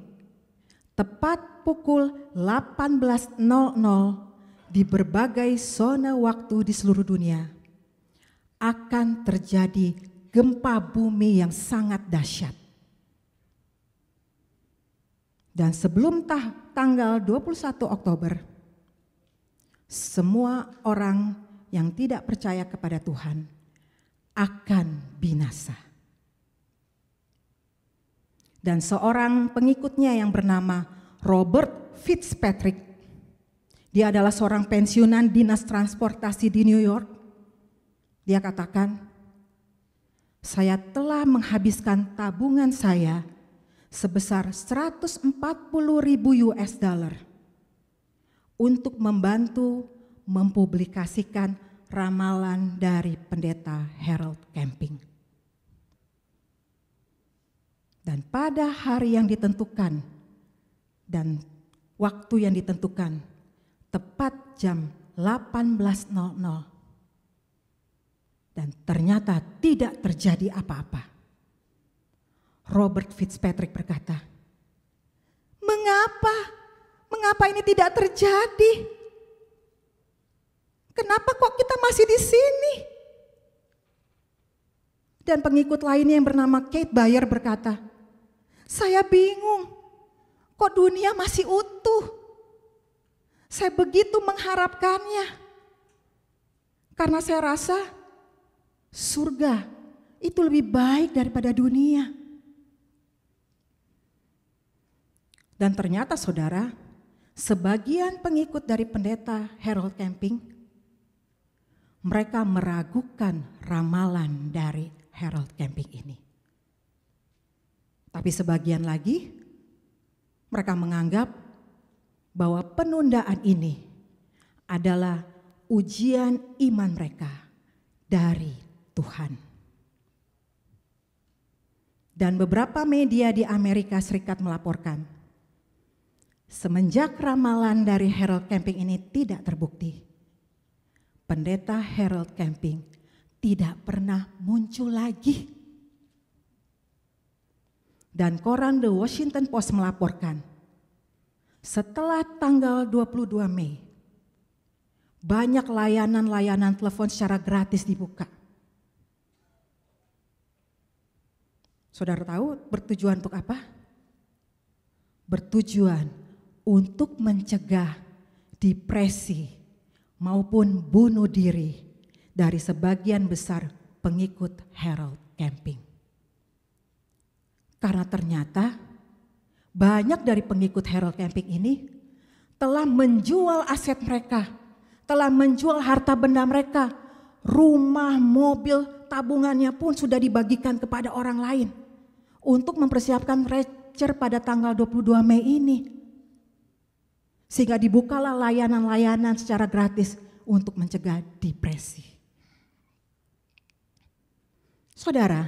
tepat pukul 18.00 di berbagai zona waktu di seluruh dunia, akan terjadi gempa bumi yang sangat dahsyat. Dan sebelum tanggal 21 Oktober, semua orang yang tidak percaya kepada Tuhan akan binasa. Dan seorang pengikutnya yang bernama Robert Fitzpatrick, dia adalah seorang pensiunan dinas transportasi di New York. Dia katakan, saya telah menghabiskan tabungan saya sebesar 140.000 US dollar untuk membantu mempublikasikan ramalan dari Pendeta Harold Camping. Dan pada hari yang ditentukan dan waktu yang ditentukan, tepat jam 18.00, dan ternyata tidak terjadi apa-apa. Robert Fitzpatrick berkata, Mengapa ini tidak terjadi? Kenapa kok kita masih di sini? Dan pengikut lainnya yang bernama Kate Bayer berkata, saya bingung, kok dunia masih utuh? Saya begitu mengharapkannya. Karena saya rasa surga itu lebih baik daripada dunia. Dan ternyata saudara, sebagian pengikut dari Pendeta Harold Camping, mereka meragukan ramalan dari Harold Camping ini. Tapi sebagian lagi, mereka menganggap bahwa penundaan ini adalah ujian iman mereka dari Tuhan. Dan beberapa media di Amerika Serikat melaporkan, semenjak ramalan dari Harold Camping ini tidak terbukti, Pendeta Harold Camping tidak pernah muncul lagi. Dan koran The Washington Post melaporkan, setelah tanggal 22 Mei, banyak layanan-layanan telepon secara gratis dibuka. Saudara tahu bertujuan untuk apa? Bertujuan untuk mencegah depresi maupun bunuh diri dari sebagian besar pengikut Harold Camping. Karena ternyata banyak dari pengikut Harold Camping ini telah menjual aset mereka, telah menjual harta benda mereka, rumah, mobil, tabungannya pun sudah dibagikan kepada orang lain untuk mempersiapkan rapture pada tanggal 22 Mei ini. Sehingga dibukalah layanan-layanan secara gratis untuk mencegah depresi. Saudara,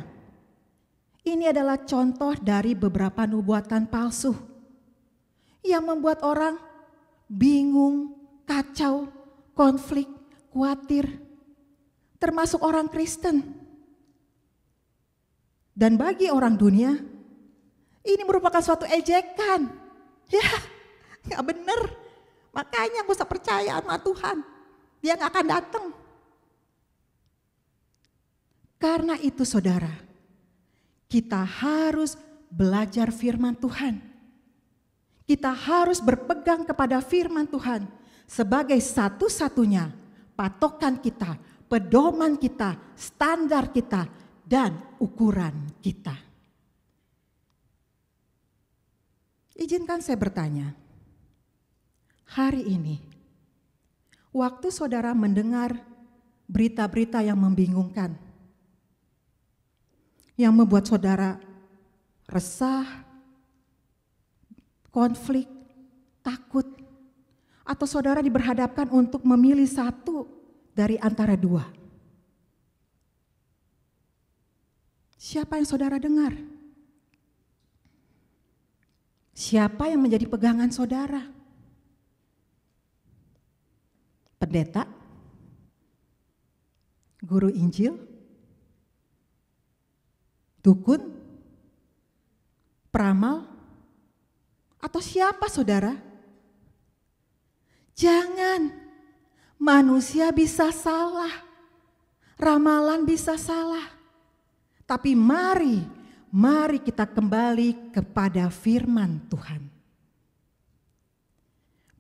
ini adalah contoh dari beberapa nubuatan palsu yang membuat orang bingung, kacau, konflik, khawatir, termasuk orang Kristen. Dan bagi orang dunia, ini merupakan suatu ejekan. Ya, gak bener. Makanya gak usah percaya sama Tuhan. Dia gak akan datang. Karena itu saudara, kita harus belajar firman Tuhan. Kita harus berpegang kepada firman Tuhan sebagai satu-satunya patokan kita, pedoman kita, standar kita, dan ukuran kita. Izinkan saya bertanya, hari ini, waktu saudara mendengar berita-berita yang membingungkan, yang membuat saudara resah, konflik, takut, atau saudara diberhadapkan untuk memilih satu dari antara dua. Siapa yang saudara dengar? Siapa yang menjadi pegangan saudara? Pendeta? Guru Injil? Dukun? Peramal? Atau siapa saudara? Jangan, manusia bisa salah, ramalan bisa salah. Tapi mari kita kembali kepada firman Tuhan.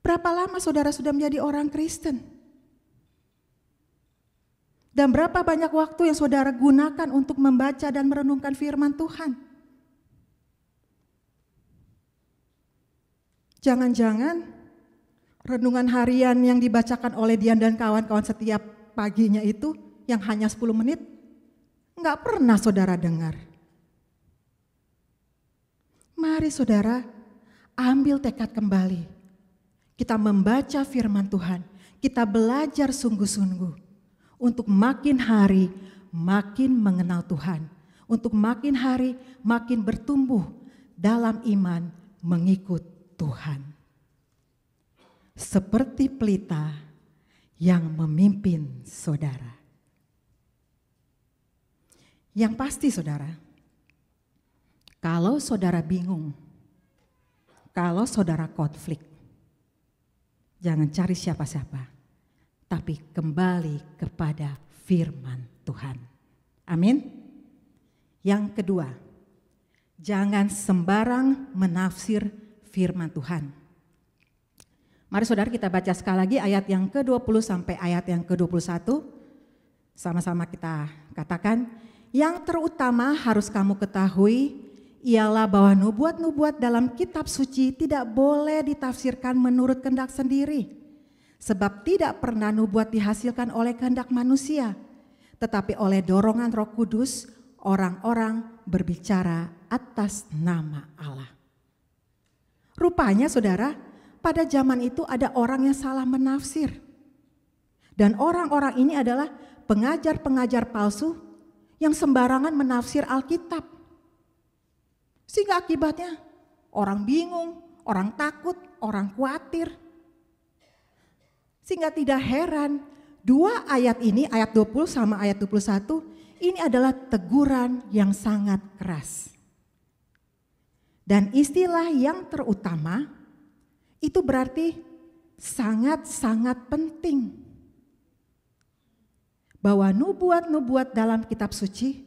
Berapa lama saudara sudah menjadi orang Kristen? Dan berapa banyak waktu yang saudara gunakan untuk membaca dan merenungkan firman Tuhan? Jangan-jangan renungan harian yang dibacakan oleh Dian dan kawan-kawan setiap paginya itu yang hanya 10 menit, enggak pernah saudara dengar. Mari saudara ambil tekad kembali. Kita membaca firman Tuhan, kita belajar sungguh-sungguh untuk makin hari makin mengenal Tuhan, untuk makin hari makin bertumbuh dalam iman mengikut Tuhan. Seperti pelita yang memimpin saudara. Yang pasti saudara, kalau saudara bingung, kalau saudara konflik, jangan cari siapa-siapa, tapi kembali kepada firman Tuhan. Amin. Yang kedua, jangan sembarang menafsir firman Tuhan. Mari saudara kita baca sekali lagi ayat yang ke-20 sampai ayat yang ke-21. Sama-sama kita katakan, yang terutama harus kamu ketahui ialah bahwa nubuat-nubuat dalam kitab suci tidak boleh ditafsirkan menurut kehendak sendiri. Sebab tidak pernah nubuat dihasilkan oleh kehendak manusia, tetapi oleh dorongan Roh Kudus orang-orang berbicara atas nama Allah. Rupanya saudara, pada zaman itu ada orang yang salah menafsir. Dan orang-orang ini adalah pengajar-pengajar palsu yang sembarangan menafsir Alkitab. Sehingga akibatnya orang bingung, orang takut, orang khawatir. Sehingga tidak heran, dua ayat ini, ayat 20 sama ayat 21, ini adalah teguran yang sangat keras. Dan istilah yang terutama itu berarti sangat-sangat penting. Bahwa nubuat-nubuat dalam kitab suci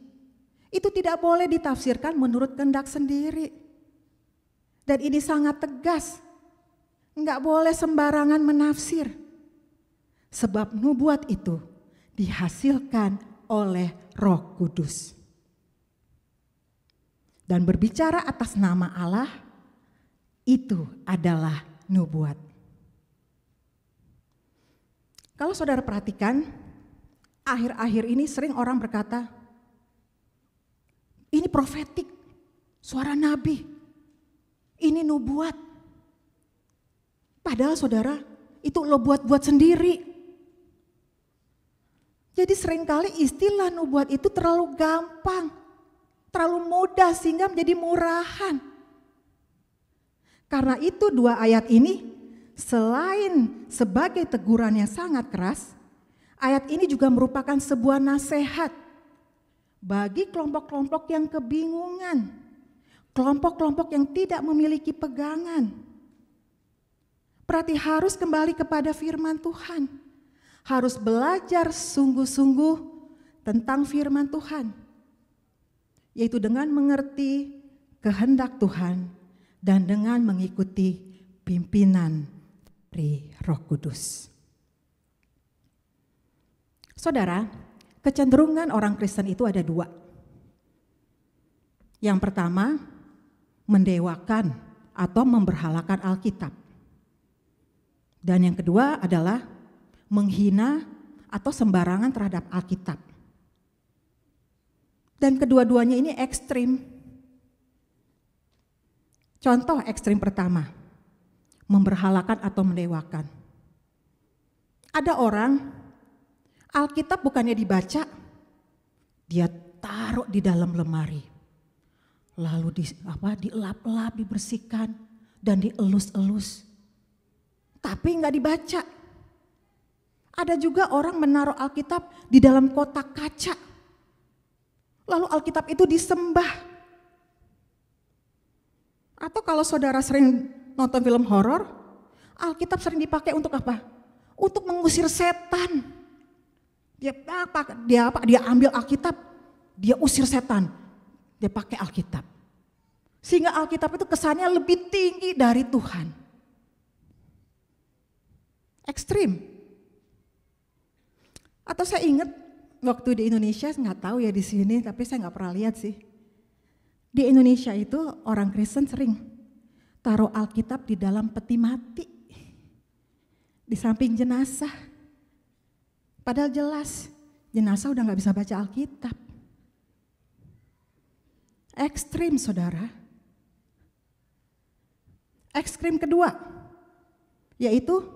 itu tidak boleh ditafsirkan menurut kehendak sendiri. Dan ini sangat tegas. Enggak boleh sembarangan menafsir. Sebab nubuat itu dihasilkan oleh Roh Kudus. Dan berbicara atas nama Allah, itu adalah nubuat. Kalau saudara perhatikan, akhir-akhir ini sering orang berkata, ini profetik, suara nabi, ini nubuat. Padahal saudara, itu lo buat-buat sendiri. Jadi seringkali istilah nubuat itu terlalu gampang, terlalu mudah sehingga menjadi murahan. Karena itu 2 ayat ini selain sebagai teguran yang sangat keras, ayat ini juga merupakan sebuah nasihat bagi kelompok-kelompok yang kebingungan, kelompok-kelompok yang tidak memiliki pegangan. Berarti harus kembali kepada firman Tuhan, harus belajar sungguh-sungguh tentang firman Tuhan, yaitu dengan mengerti kehendak Tuhan dan dengan mengikuti pimpinan dari Roh Kudus. Saudara, kecenderungan orang Kristen itu ada 2. Yang pertama, mendewakan atau memberhalakan Alkitab. Dan yang kedua adalah menghina atau sembarangan terhadap Alkitab. Dan kedua-duanya ini ekstrim. Contoh ekstrim pertama, memberhalakan atau mendewakan. Ada orang, Alkitab bukannya dibaca, dia taruh di dalam lemari. Lalu dielap-elap, dibersihkan, dan dielus-elus. Tapi enggak dibaca. Ada juga orang menaruh Alkitab di dalam kotak kaca. Lalu Alkitab itu disembah. Atau kalau saudara sering nonton film horor, Alkitab sering dipakai untuk apa? Untuk mengusir setan. Dia ambil Alkitab, dia usir setan. Dia pakai Alkitab. Sehingga Alkitab itu kesannya lebih tinggi dari Tuhan. Ekstrim. Atau saya ingat waktu di Indonesia, nggak tahu ya di sini, tapi saya nggak pernah lihat sih. Di Indonesia itu orang Kristen sering taruh Alkitab di dalam peti mati, di samping jenazah. Padahal jelas jenazah udah gak bisa baca Alkitab. Ekstrim saudara. Ekstrim kedua, yaitu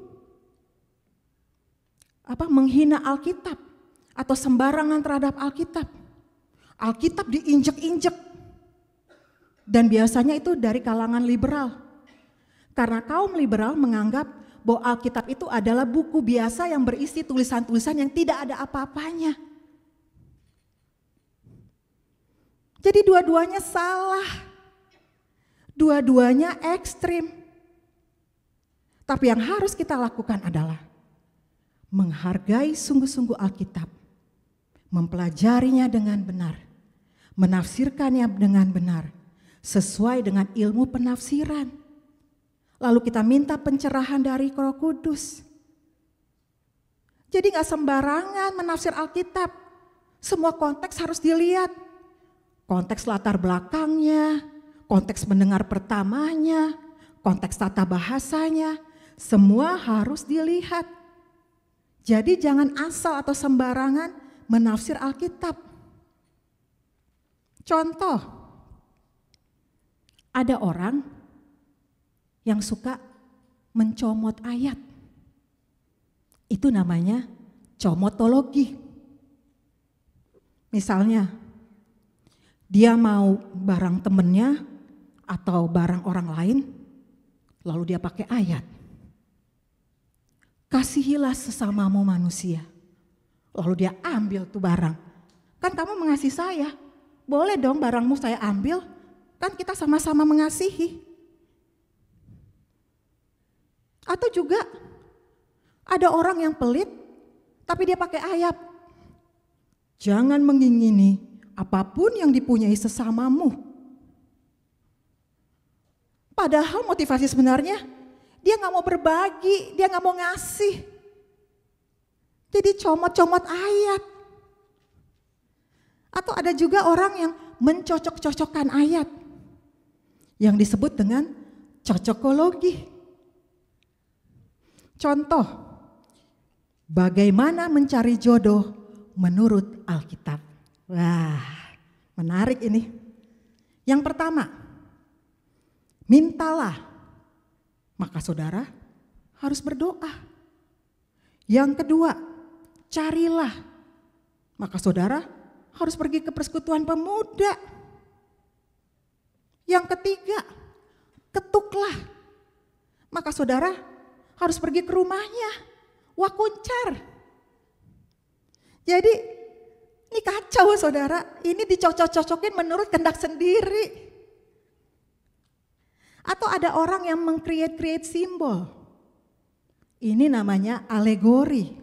menghina Alkitab atau sembarangan terhadap Alkitab. Alkitab diinjek-injek. Dan biasanya itu dari kalangan liberal. Karena kaum liberal menganggap bahwa Alkitab itu adalah buku biasa yang berisi tulisan-tulisan yang tidak ada apa-apanya. Jadi dua-duanya salah. Dua-duanya ekstrim. Tapi yang harus kita lakukan adalah menghargai sungguh-sungguh Alkitab. Mempelajarinya dengan benar. Menafsirkannya dengan benar. Sesuai dengan ilmu penafsiran. Lalu kita minta pencerahan dari Roh Kudus. Jadi gak sembarangan menafsir Alkitab. Semua konteks harus dilihat. Konteks latar belakangnya, konteks mendengar pertamanya, konteks tata bahasanya, semua harus dilihat. Jadi jangan asal atau sembarangan menafsir Alkitab. Contoh, ada orang yang suka mencomot ayat. Itu namanya comotologi. Misalnya, dia mau barang temennya atau barang orang lain, lalu dia pakai ayat. Kasihilah sesamamu manusia. Lalu dia ambil tuh barang. Kan kamu mengasihi saya, boleh dong barangmu saya ambil. Kan kita sama-sama mengasihi. Atau juga ada orang yang pelit tapi dia pakai ayat. Jangan mengingini apapun yang dipunyai sesamamu. Padahal motivasi sebenarnya dia gak mau berbagi, dia gak mau ngasih. Jadi comot-comot ayat. Atau ada juga orang yang mencocok-cocokkan ayat. Yang disebut dengan cocokologi. Contoh, bagaimana mencari jodoh menurut Alkitab. Wah, menarik ini. Yang pertama, mintalah. Maka saudara harus berdoa. Yang kedua, carilah. maka saudara harus pergi ke persekutuan pemuda. Yang ketiga, ketuklah, maka saudara harus pergi ke rumahnya, wakuncar. Jadi ini kacau saudara, ini dicocok-cocokin menurut kehendak sendiri. Atau ada orang yang meng-create simbol. Ini namanya alegori.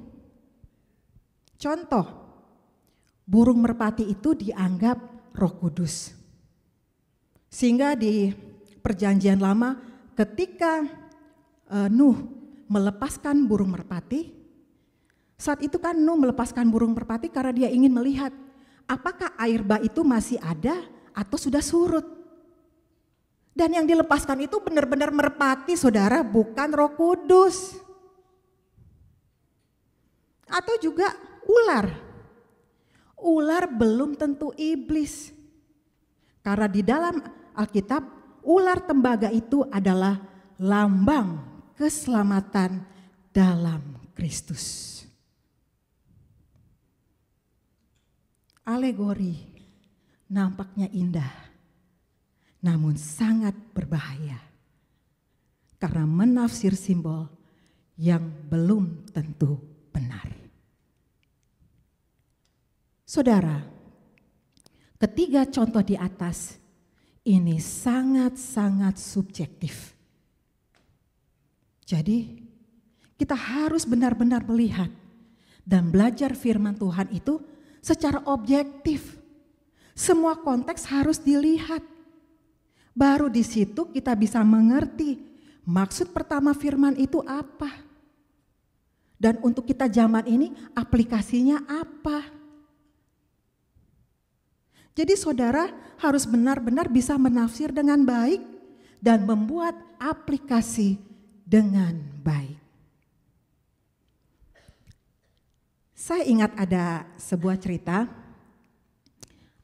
Contoh, burung merpati itu dianggap Roh Kudus. Sehingga di Perjanjian Lama ketika Nuh melepaskan burung merpati, saat itu kan Nuh melepaskan burung merpati karena dia ingin melihat apakah air bah itu masih ada atau sudah surut. Dan yang dilepaskan itu benar-benar merpati saudara, bukan Roh Kudus. Atau juga ular. Ular belum tentu iblis. Karena di dalam Alkitab, ular tembaga itu adalah lambang keselamatan dalam Kristus. Alegori nampaknya indah, namun sangat berbahaya. Karena menafsir simbol yang belum tentu benar. Saudara, ketiga contoh di atas ini sangat-sangat subjektif. Jadi kita harus benar-benar melihat dan belajar firman Tuhan itu secara objektif. Semua konteks harus dilihat. Baru di situ kita bisa mengerti maksud pertama firman itu apa. Dan untuk kita zaman ini aplikasinya apa. Jadi saudara harus benar-benar bisa menafsir dengan baik dan membuat aplikasi dengan baik. Saya ingat ada sebuah cerita,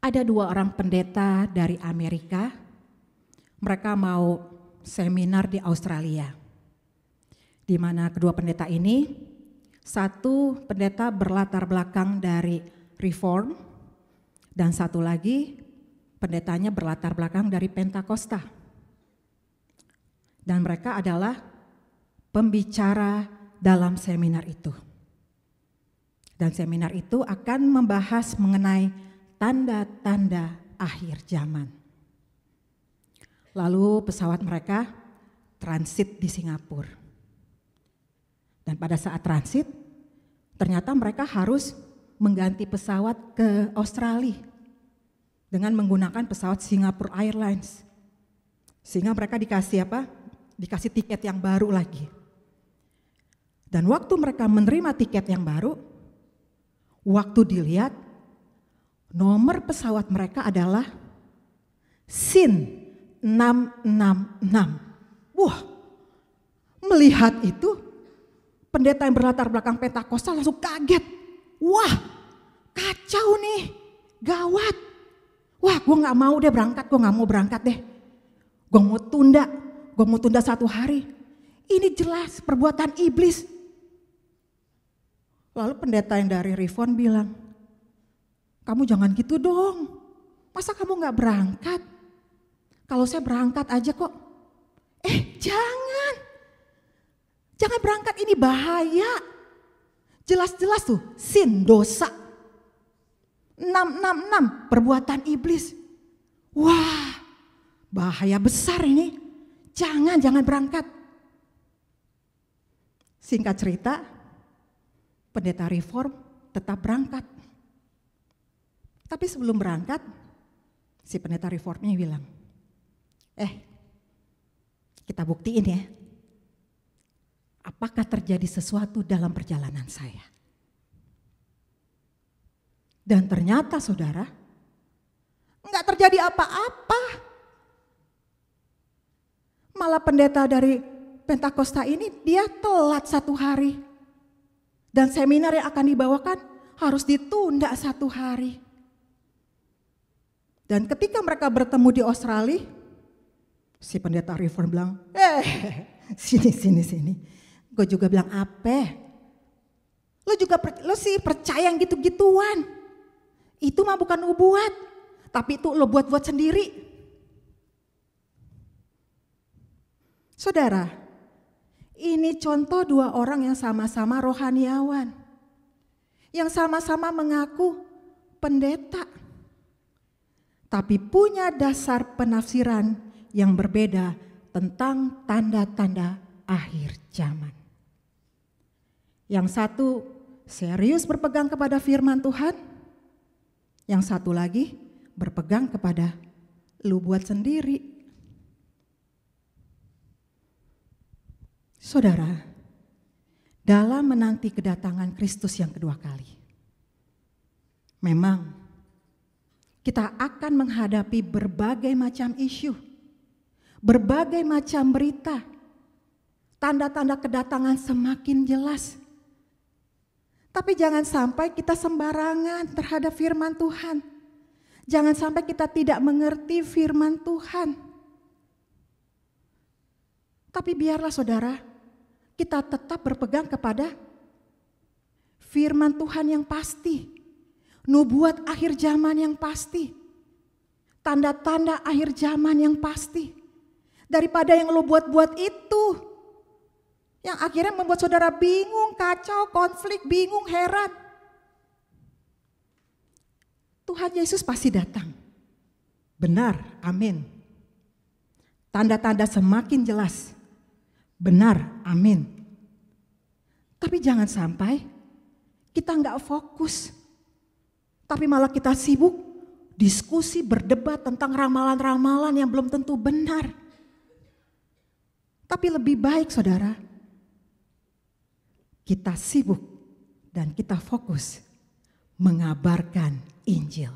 ada 2 orang pendeta dari Amerika, mereka mau seminar di Australia. Di mana kedua pendeta ini, satu pendeta berlatar belakang dari Reform, dan satu lagi pendetanya berlatar belakang dari Pentakosta. Dan mereka adalah pembicara dalam seminar itu. Dan seminar itu akan membahas mengenai tanda-tanda akhir zaman. Lalu pesawat mereka transit di Singapura. Dan pada saat transit, ternyata mereka harus mengganti pesawat ke Australia dengan menggunakan pesawat Singapore Airlines. Sehingga mereka dikasih apa? Dikasih tiket yang baru lagi. Dan waktu mereka menerima tiket yang baru, waktu dilihat nomor pesawat mereka adalah SIN 666. Wah, melihat itu pendeta yang berlatar belakang Pentakosta langsung kaget. Wah, kacau nih, gawat. Wah, gue gak mau deh berangkat, gue gak mau berangkat deh. Gue mau tunda 1 hari. Ini jelas perbuatan iblis. Lalu pendeta yang dari Reform bilang, kamu jangan gitu dong. Masa kamu gak berangkat? Kalau saya berangkat aja kok. Jangan berangkat, ini bahaya. Jelas-jelas tuh sin dosa. 666 perbuatan iblis. Wah, bahaya besar ini. Jangan berangkat. Singkat cerita, pendeta Reform tetap berangkat. Tapi sebelum berangkat, si pendeta Reformnya bilang, kita buktiin ya. Apakah terjadi sesuatu dalam perjalanan saya? Dan ternyata saudara, enggak terjadi apa-apa. Malah pendeta dari Pentakosta ini dia telat 1 hari. Dan seminar yang akan dibawakan harus ditunda 1 hari. Dan ketika mereka bertemu di Australia, si pendeta Reform bilang, sini. Gue juga bilang, lo sih percaya yang gitu-gituan. Itu mah bukan nubuat, tapi itu lo buat-buat sendiri. Saudara, ini contoh dua orang yang sama-sama rohaniawan, yang sama-sama mengaku pendeta, tapi punya dasar penafsiran yang berbeda tentang tanda-tanda akhir zaman. Yang satu serius berpegang kepada firman Tuhan, yang satu lagi berpegang kepada lu buat sendiri. Saudara, dalam menanti kedatangan Kristus yang kedua kali, memang kita akan menghadapi berbagai macam isu, berbagai macam berita, tanda-tanda kedatangan semakin jelas. Tapi jangan sampai kita sembarangan terhadap firman Tuhan. Jangan sampai kita tidak mengerti firman Tuhan. Tapi biarlah saudara, kita tetap berpegang kepada firman Tuhan yang pasti. Nubuat akhir zaman yang pasti. Tanda-tanda akhir zaman yang pasti. Daripada yang lo buat-buat itu, yang akhirnya membuat saudara bingung, kacau, konflik, bingung, heran. Tuhan Yesus pasti datang. Benar, amin. Tanda-tanda semakin jelas. Benar, amin. Tapi jangan sampai kita nggak fokus. Tapi malah kita sibuk diskusi, berdebat tentang ramalan-ramalan yang belum tentu benar. Tapi lebih baik saudara, kita sibuk dan kita fokus mengabarkan Injil.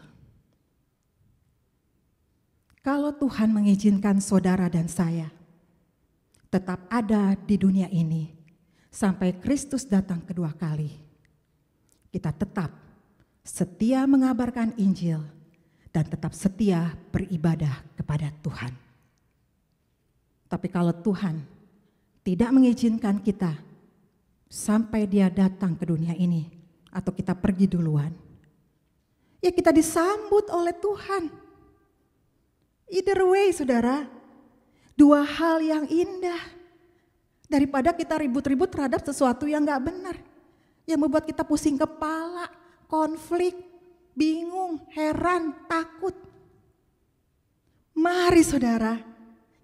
Kalau Tuhan mengizinkan saudara dan saya tetap ada di dunia ini sampai Kristus datang kedua kali, kita tetap setia mengabarkan Injil dan tetap setia beribadah kepada Tuhan. Tapi kalau Tuhan tidak mengizinkan kita sampai dia datang ke dunia ini, atau kita pergi duluan, ya kita disambut oleh Tuhan. Either way saudara, dua hal yang indah. Daripada kita ribut-ribut terhadap sesuatu yang gak benar, yang membuat kita pusing kepala, konflik, bingung, heran, takut. Mari saudara,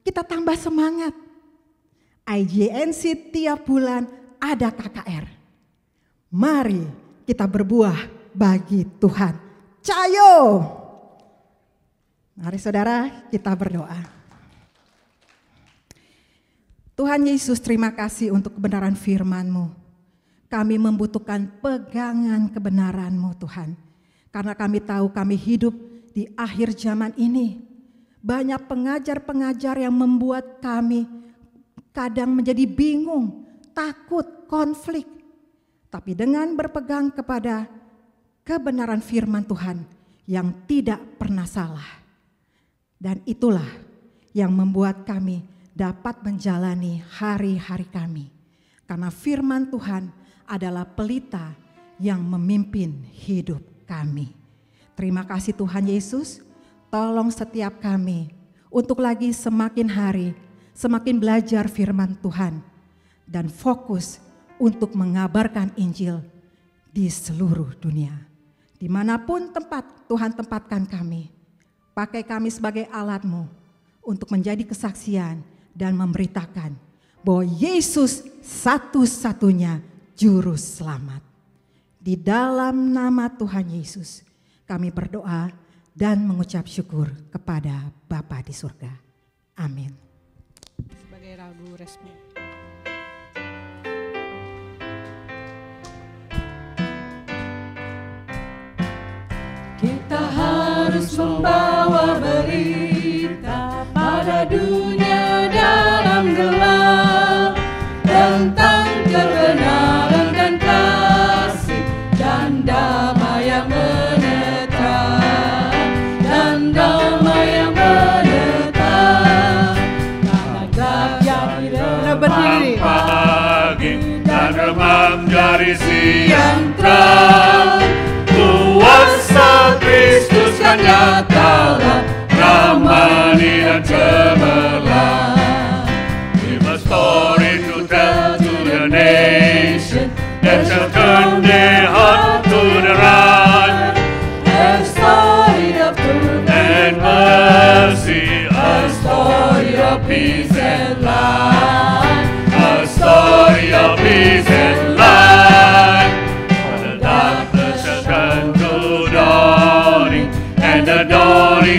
kita tambah semangat. IJNC tiap bulan ada KKR. Mari kita berbuah bagi Tuhan. Cayo! Mari saudara, kita berdoa. Tuhan Yesus, terima kasih untuk kebenaran firman-Mu. Kami membutuhkan pegangan kebenaran-Mu Tuhan. Karena kami tahu kami hidup di akhir zaman ini. Banyak pengajar-pengajar yang membuat kami kadang menjadi bingung, takut, konflik. Tapi dengan berpegang kepada kebenaran firman Tuhan yang tidak pernah salah. Dan itulah yang membuat kami dapat menjalani hari-hari kami. Karena firman Tuhan adalah pelita yang memimpin hidup kami. Terima kasih Tuhan Yesus, tolong setiap kami untuk lagi semakin hari, semakin belajar firman Tuhan. Dan fokus untuk mengabarkan Injil di seluruh dunia. Dimanapun tempat Tuhan tempatkan kami, pakai kami sebagai alat-Mu untuk menjadi kesaksian dan memberitakan bahwa Yesus satu-satunya juru selamat. Di dalam nama Tuhan Yesus kami berdoa dan mengucap syukur kepada Bapa di surga. Amin. Sebagai lagu respon. Kita harus membawa berita pada dunia dalam gelap tentang kebenaran dan kasih dan damai yang menetap, dan damai yang menetap. Karena gajah berdiri pagi dan remam dari siang terang, kuasa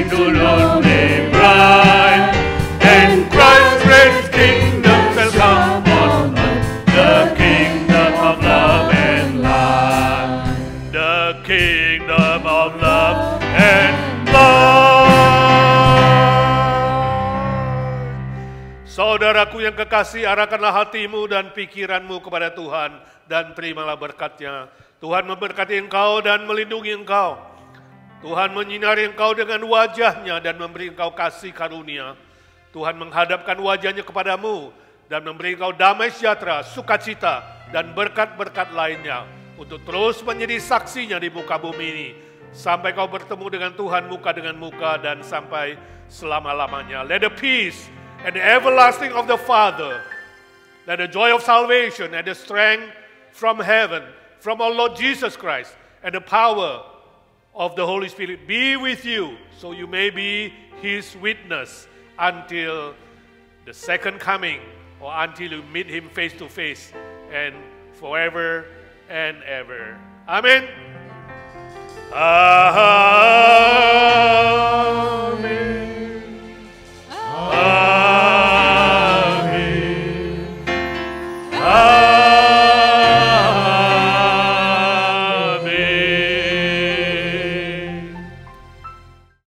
to lonely bride, and Christ's great kingdom shall come on earth, the kingdom of love and light, the kingdom of love and light. Saudaraku yang kekasih, arahkanlah hatimu dan pikiranmu kepada Tuhan dan terimalah berkat-Nya. Tuhan memberkati engkau dan melindungi engkau. Tuhan menyinari engkau dengan wajah-Nya dan memberi engkau kasih karunia. Tuhan menghadapkan wajah-Nya kepadamu dan memberi engkau damai sejahtera, sukacita, dan berkat-berkat lainnya untuk terus menjadi saksinya di muka bumi ini. Sampai kau bertemu dengan Tuhan muka dengan muka dan sampai selama-lamanya. Let the peace and the everlasting of the Father, let the joy of salvation and the strength from heaven, from our Lord Jesus Christ, and the power of the Holy Spirit be with you, so you may be His witness until the second coming, or until you meet Him face to face, and forever and ever. Amen.